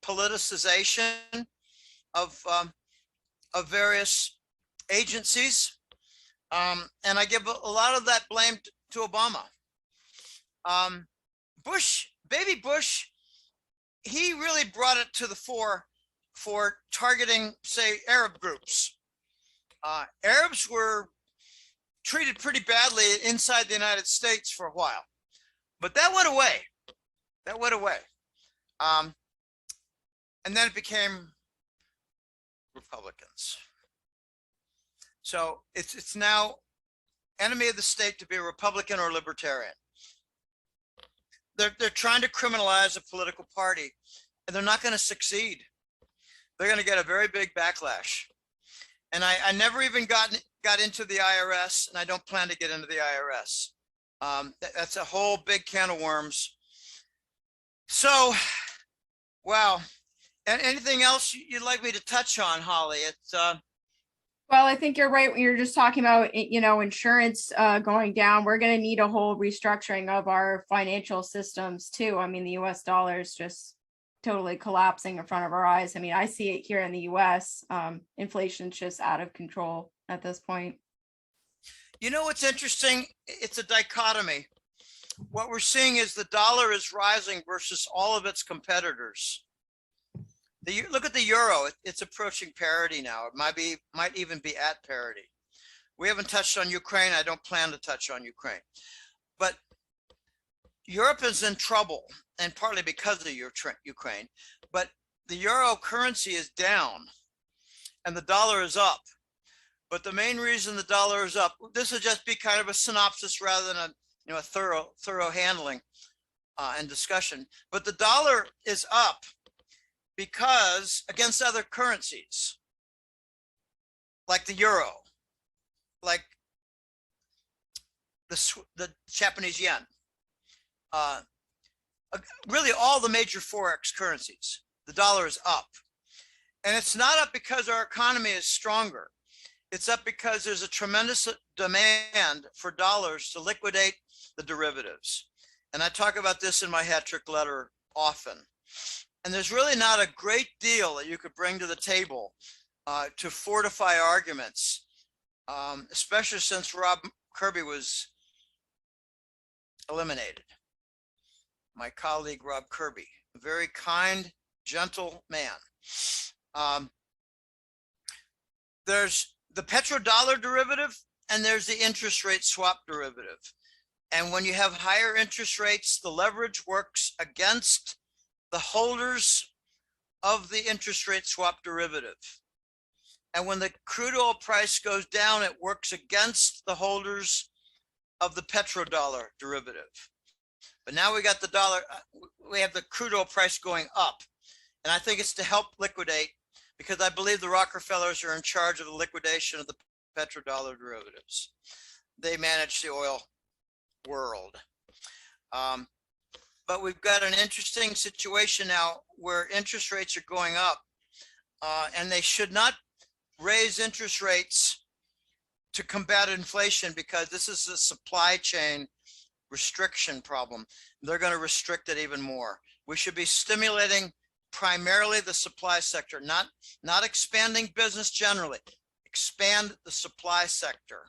politicization of various agencies. And I give a lot of that blame to Obama. Baby Bush he really brought it to the fore for targeting, say, Arab groups. Arabs were treated pretty badly inside the United States for a while, but that went away. That went away. And then it became Republicans. So it's now enemy of the state to be a Republican or libertarian. They're trying to criminalize a political party, and they're not going to succeed. They're going to get a very big backlash. And I never even got into the IRS, and I don't plan to get into the IRS. That's a whole big can of worms. So, wow. And anything else you'd like me to touch on, Holly? It's Well, I think you're right when you're just talking about, insurance going down. We're going to need a whole restructuring of our financial systems too. I mean, the US dollar is just totally collapsing in front of our eyes. I mean, I see it here in the US. Inflation's just out of control at this point. You know what's interesting? It's a dichotomy. What we're seeing is the dollar is rising versus all of its competitors. Look at the euro. It's approaching parity now. It might even be at parity. We haven't touched on Ukraine. I don't plan to touch on Ukraine. But Europe is in trouble, and partly because of Ukraine. But the euro currency is down, and the dollar is up. But the main reason the dollar is up, this will just be kind of a synopsis rather than a thorough handling and discussion. But the dollar is up because against other currencies, like the euro, like the Japanese yen, really all the major Forex currencies, the dollar is up. And it's not up because our economy is stronger. It's up because there's a tremendous demand for dollars to liquidate the derivatives. And I talk about this in my hat trick letter often. And there's really not a great deal that you could bring to the table to fortify arguments, especially since Rob Kirby was eliminated. My colleague, Rob Kirby, a very kind, gentle man. There's the petrodollar derivative, and there's the interest rate swap derivative. And when you have higher interest rates, the leverage works against the holders of the interest rate swap derivative. And when the crude oil price goes down, it works against the holders of the petrodollar derivative. But now we got the dollar, we have the crude oil price going up. And I think it's to help liquidate, because I believe the Rockefellers are in charge of the liquidation of the petrodollar derivatives. They manage the oil world. But we've got an interesting situation now where interest rates are going up, and they should not raise interest rates to combat inflation, because this is a supply chain restriction problem. They're going to restrict it even more. We should be stimulating primarily the supply sector, not expanding business generally. Expand the supply sector.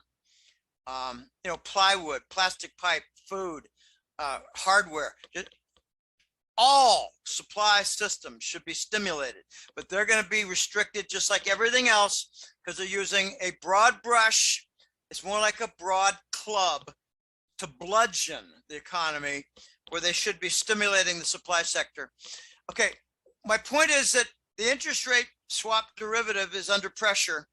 Plywood, plastic pipe, food, hardware. All supply systems should be stimulated, but they're going to be restricted just like everything else, because they're using a broad brush. It's more like a broad club to bludgeon the economy, where they should be stimulating the supply sector. Okay, my point is that the interest rate swap derivative is under pressure.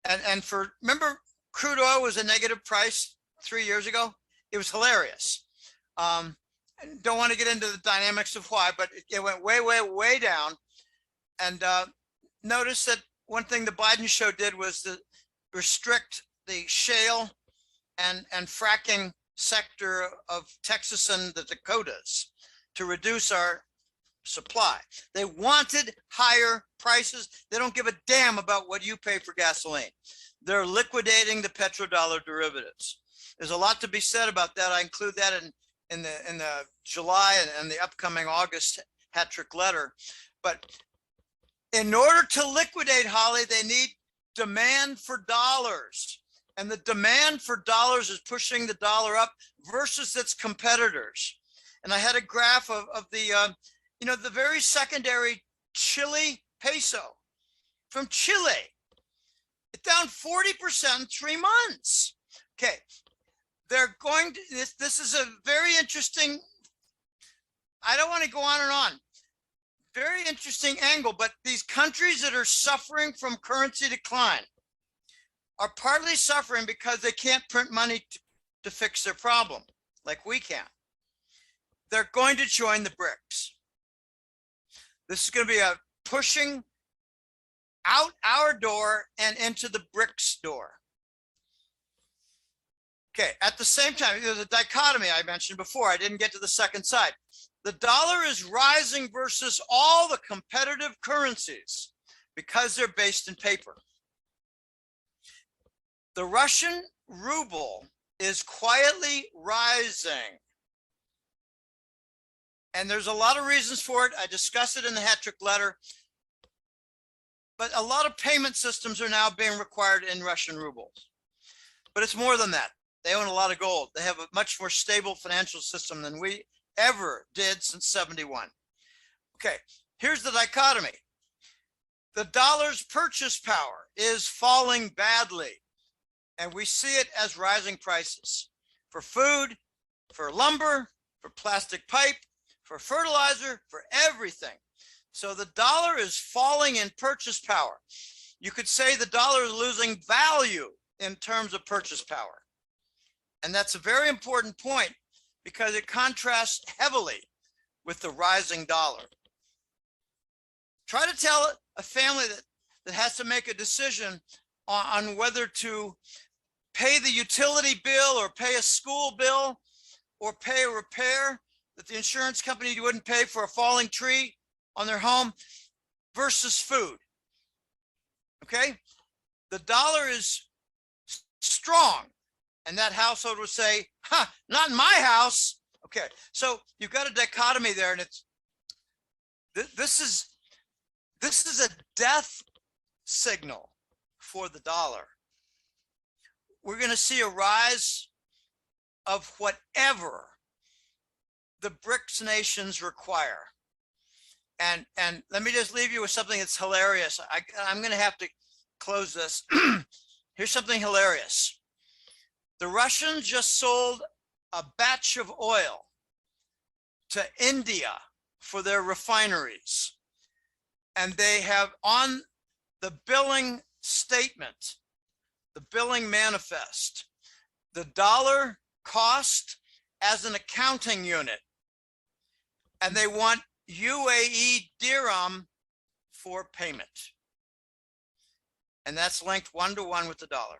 And remember, crude oil was a negative price 3 years ago. It was hilarious. Don't want to get into the dynamics of why, but it went way, way, way down. And notice that one thing the Biden show did was to restrict the shale and fracking sector of Texas and the Dakotas to reduce our supply. They wanted higher prices. They don't give a damn about what you pay for gasoline. They're liquidating the petrodollar derivatives. There's a lot to be said about that. I include that in the July and the upcoming August hat trick letter. But in order to liquidate, Holly, they need demand for dollars. And the demand for dollars is pushing the dollar up versus its competitors. And I had a graph of the you know, the very secondary Chile peso from Chile, it's down 40% in 3 months. Okay, they're going to, this is a very interesting, I don't want to go on and on. Very interesting angle, but these countries that are suffering from currency decline are partly suffering because they can't print money to fix their problem like we can. They're going to join the BRICS. This is going to be a pushing out our door and into the BRICS door. Okay, at the same time, there's a dichotomy I mentioned before. I didn't get to the second side. The dollar is rising versus all the competitive currencies because they're based in paper. The Russian ruble is quietly rising. And there's a lot of reasons for it. I discussed it in the hat trick letter. But a lot of payment systems are now being required in Russian rubles. But it's more than that. They own a lot of gold. They have a much more stable financial system than we ever did since 71. Okay, here's the dichotomy. The dollar's purchase power is falling badly, and we see it as rising prices for food, for lumber, for plastic pipe, for fertilizer, for everything. So the dollar is falling in purchase power. You could say the dollar is losing value in terms of purchase power. And that's a very important point because it contrasts heavily with the rising dollar. Try to tell a family that has to make a decision on whether to pay the utility bill or pay a school bill or pay a repair that the insurance company wouldn't pay for a falling tree on their home versus food. Okay, the dollar is strong, and that household would say, huh, not in my house. Okay, so you've got a dichotomy there, and it's this is a death signal for the dollar. We're going to see a rise of whatever the BRICS nations require. And let me just leave you with something that's hilarious. I'm going to have to close this. Here's something hilarious. The Russians just sold a batch of oil to India for their refineries. And they have on the billing statement, the billing manifest, the dollar cost as an accounting unit. And they want UAE dirham for payment. And that's linked 1-to-1 with the dollar.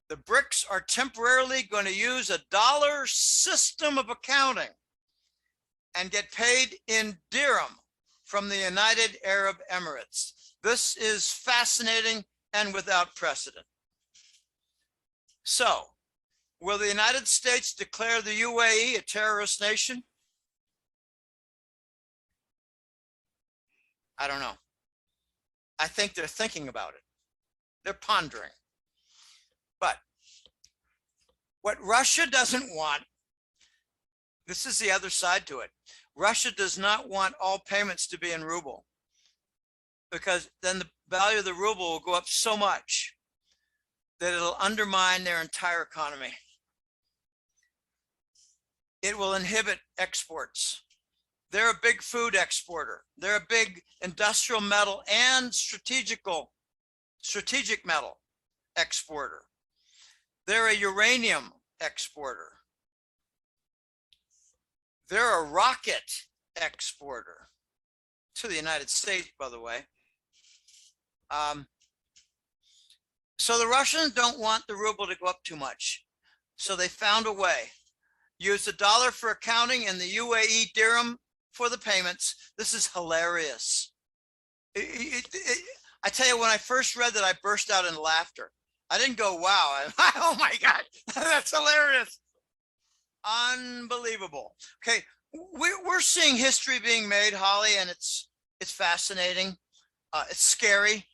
The BRICS are temporarily going to use a dollar system of accounting and get paid in dirham from the United Arab Emirates. This is fascinating and without precedent. So, will the United States declare the UAE a terrorist nation? I don't know. I think they're thinking about it. They're pondering. But what Russia doesn't want, this is the other side to it. Russia does not want all payments to be in ruble, because then the value of the ruble will go up so much that it'll undermine their entire economy. It will inhibit exports. They're a big food exporter. They're a big industrial metal and strategic metal exporter. They're a uranium exporter. They're a rocket exporter to the United States, by the way. So the Russians don't want the ruble to go up too much. So they found a way. Use the dollar for accounting and the UAE dirham for the payments. This is hilarious. I tell you, when I first read that, I burst out in laughter. I didn't go, wow. Oh my God, that's hilarious. Unbelievable. Okay, we're seeing history being made, Holly, and it's fascinating. It's scary.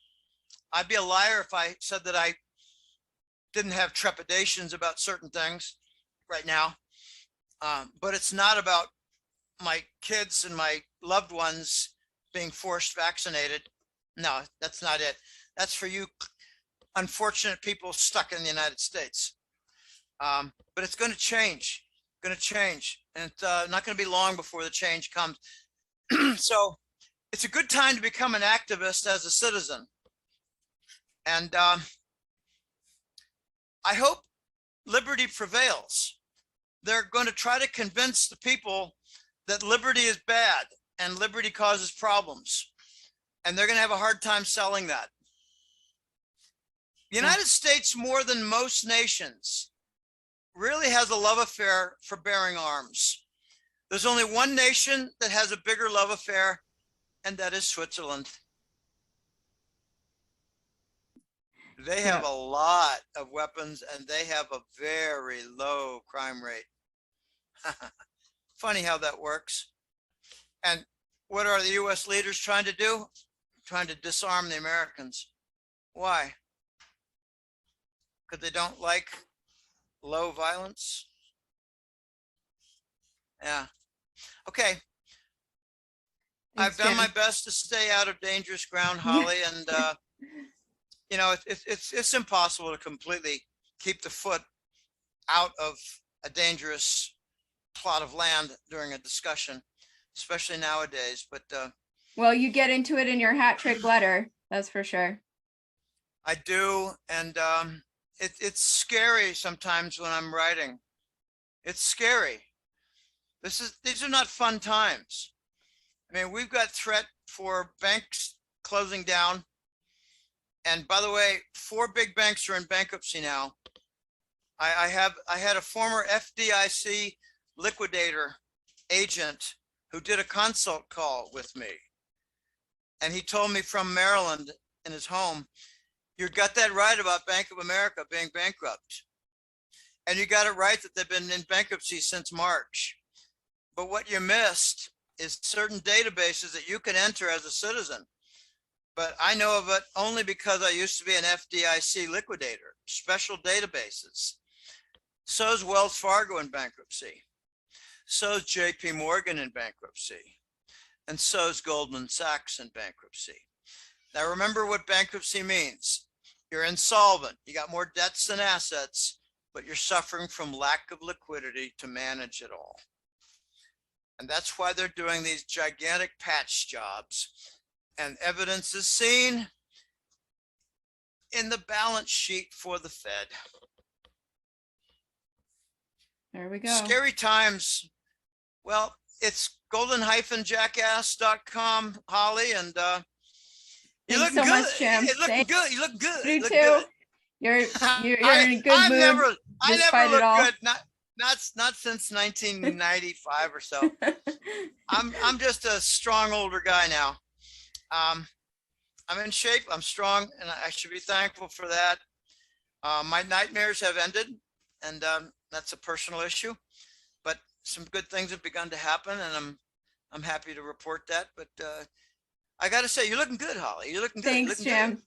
I'd be a liar if I said that I didn't have trepidations about certain things right now. But it's not about my kids and my loved ones being forced vaccinated. No, that's not it. That's for you unfortunate people stuck in the United States. But it's going to change, and it's not going to be long before the change comes. So it's a good time to become an activist as a citizen. And I hope liberty prevails. They're going to try to convince the people that liberty is bad and liberty causes problems. And they're going to have a hard time selling that. The United States, more than most nations, really has a love affair for bearing arms. There's only one nation that has a bigger love affair, and that is Switzerland. They have a lot of weapons and they have a very low crime rate. Funny how that works. And what are the US leaders trying to do? Trying to disarm the Americans. Why? Because they don't like low violence. Yeah. Okay. I've done my best to stay out of dangerous ground, Holly, and you know, it's impossible to completely keep the foot out of a dangerous plot of land during a discussion, especially nowadays. But well, you get into it in your hat trick letter, that's for sure. I do, and it's scary sometimes when I'm writing. It's scary. These are not fun times. I mean, we've got threat for banks closing down. And by the way, 4 big banks are in bankruptcy now. I had a former FDIC liquidator agent who did a consult call with me. And he told me from Maryland in his home, you got that right about Bank of America being bankrupt. And you got it right that they've been in bankruptcy since March. But what you missed is certain databases that you can enter as a citizen. But I know of it only because I used to be an FDIC liquidator, special databases. So is Wells Fargo in bankruptcy. So is JP Morgan in bankruptcy. And so is Goldman Sachs in bankruptcy. Now remember what bankruptcy means. You're insolvent, you got more debts than assets, but you're suffering from lack of liquidity to manage it all. And that's why they're doing these gigantic patch jobs. And evidence is seen in the balance sheet for the Fed. There we go. Scary times. Well, it's golden-jackass.com, Holly, and you look so good. Much, Jim. You look good. You look good. You look too. Good. You're in a good mood. I never look good. Not since 1995 or so. I'm just a strong older guy now. I'm in shape. I'm strong, and I should be thankful for that. My nightmares have ended, and that's a personal issue. But some good things have begun to happen, and I'm happy to report that. But I got to say, you're looking good, Holly. You're looking good. Thanks, Jim.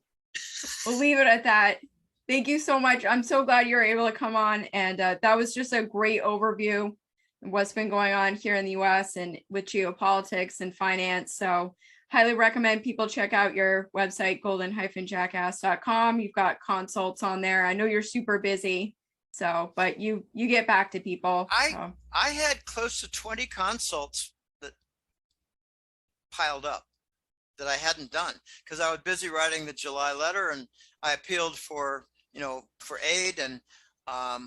We'll leave it at that. Thank you so much. I'm so glad you were able to come on, and that was just a great overview of what's been going on here in the US and with geopolitics and finance. So highly recommend people check out your website, golden-jackass.com. You've got consults on there. I know you're super busy, so but you get back to people. I had close to 20 consults that piled up that I hadn't done because I was busy writing the July letter, and I appealed for aid, and I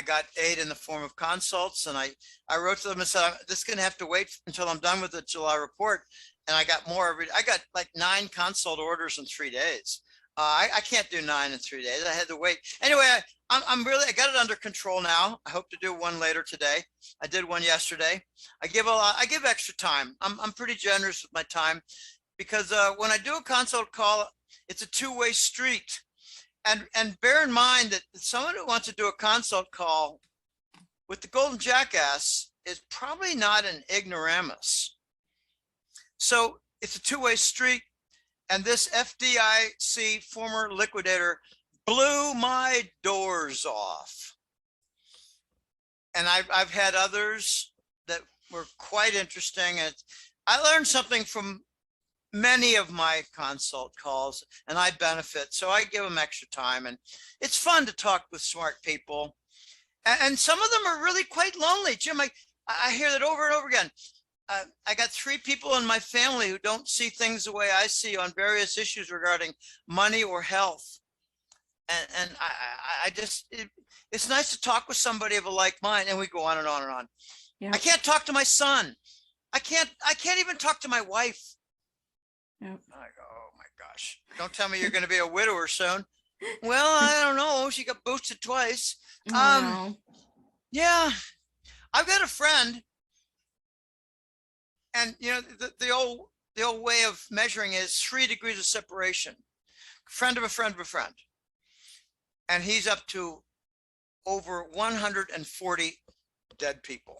got aid in the form of consults, and I wrote to them and said, this is going to have to wait until I'm done with the July report. And I got more. I got like 9 consult orders in 3 days. I can't do 9 in 3 days. I had to wait. Anyway, I got it under control now. I hope to do one later today. I did one yesterday. I give extra time. I'm pretty generous with my time because when I do a consult call, it's a 2-way street. And bear in mind that someone who wants to do a consult call with the Golden Jackass is probably not an ignoramus. So it's a 2-way street, and this FDIC former liquidator blew my doors off. And I've had others that were quite interesting. And I learned something from many of my consult calls, and I benefit. So I give them extra time, and it's fun to talk with smart people. And some of them are really quite lonely. Jim, I hear that over and over again. I got 3 people in my family who don't see things the way I see on various issues regarding money or health. And I just, it's nice to talk with somebody of a like mind, and we go on and on and on. Yeah. I can't talk to my son. I can't even talk to my wife. Yep. I go, oh my gosh, don't tell me you're going to be a widower soon. Well, I don't know. She got boosted twice. Oh, no. Yeah, I've got a friend, and you know, the old way of measuring is 3 degrees of separation. Friend of a friend of a friend. And he's up to over 140 dead people.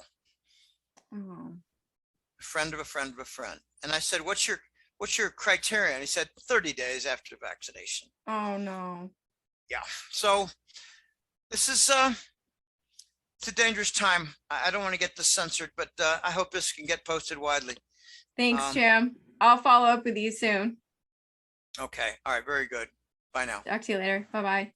Oh. Friend of a friend of a friend. And I said, what's your criteria? And he said 30 days after vaccination. Oh no. Yeah. So this is it's a dangerous time. I don't want to get this censored, but I hope this can get posted widely. Thanks, Jim. I'll follow up with you soon. Okay. All right. Very good. Bye now. Talk to you later. Bye-bye.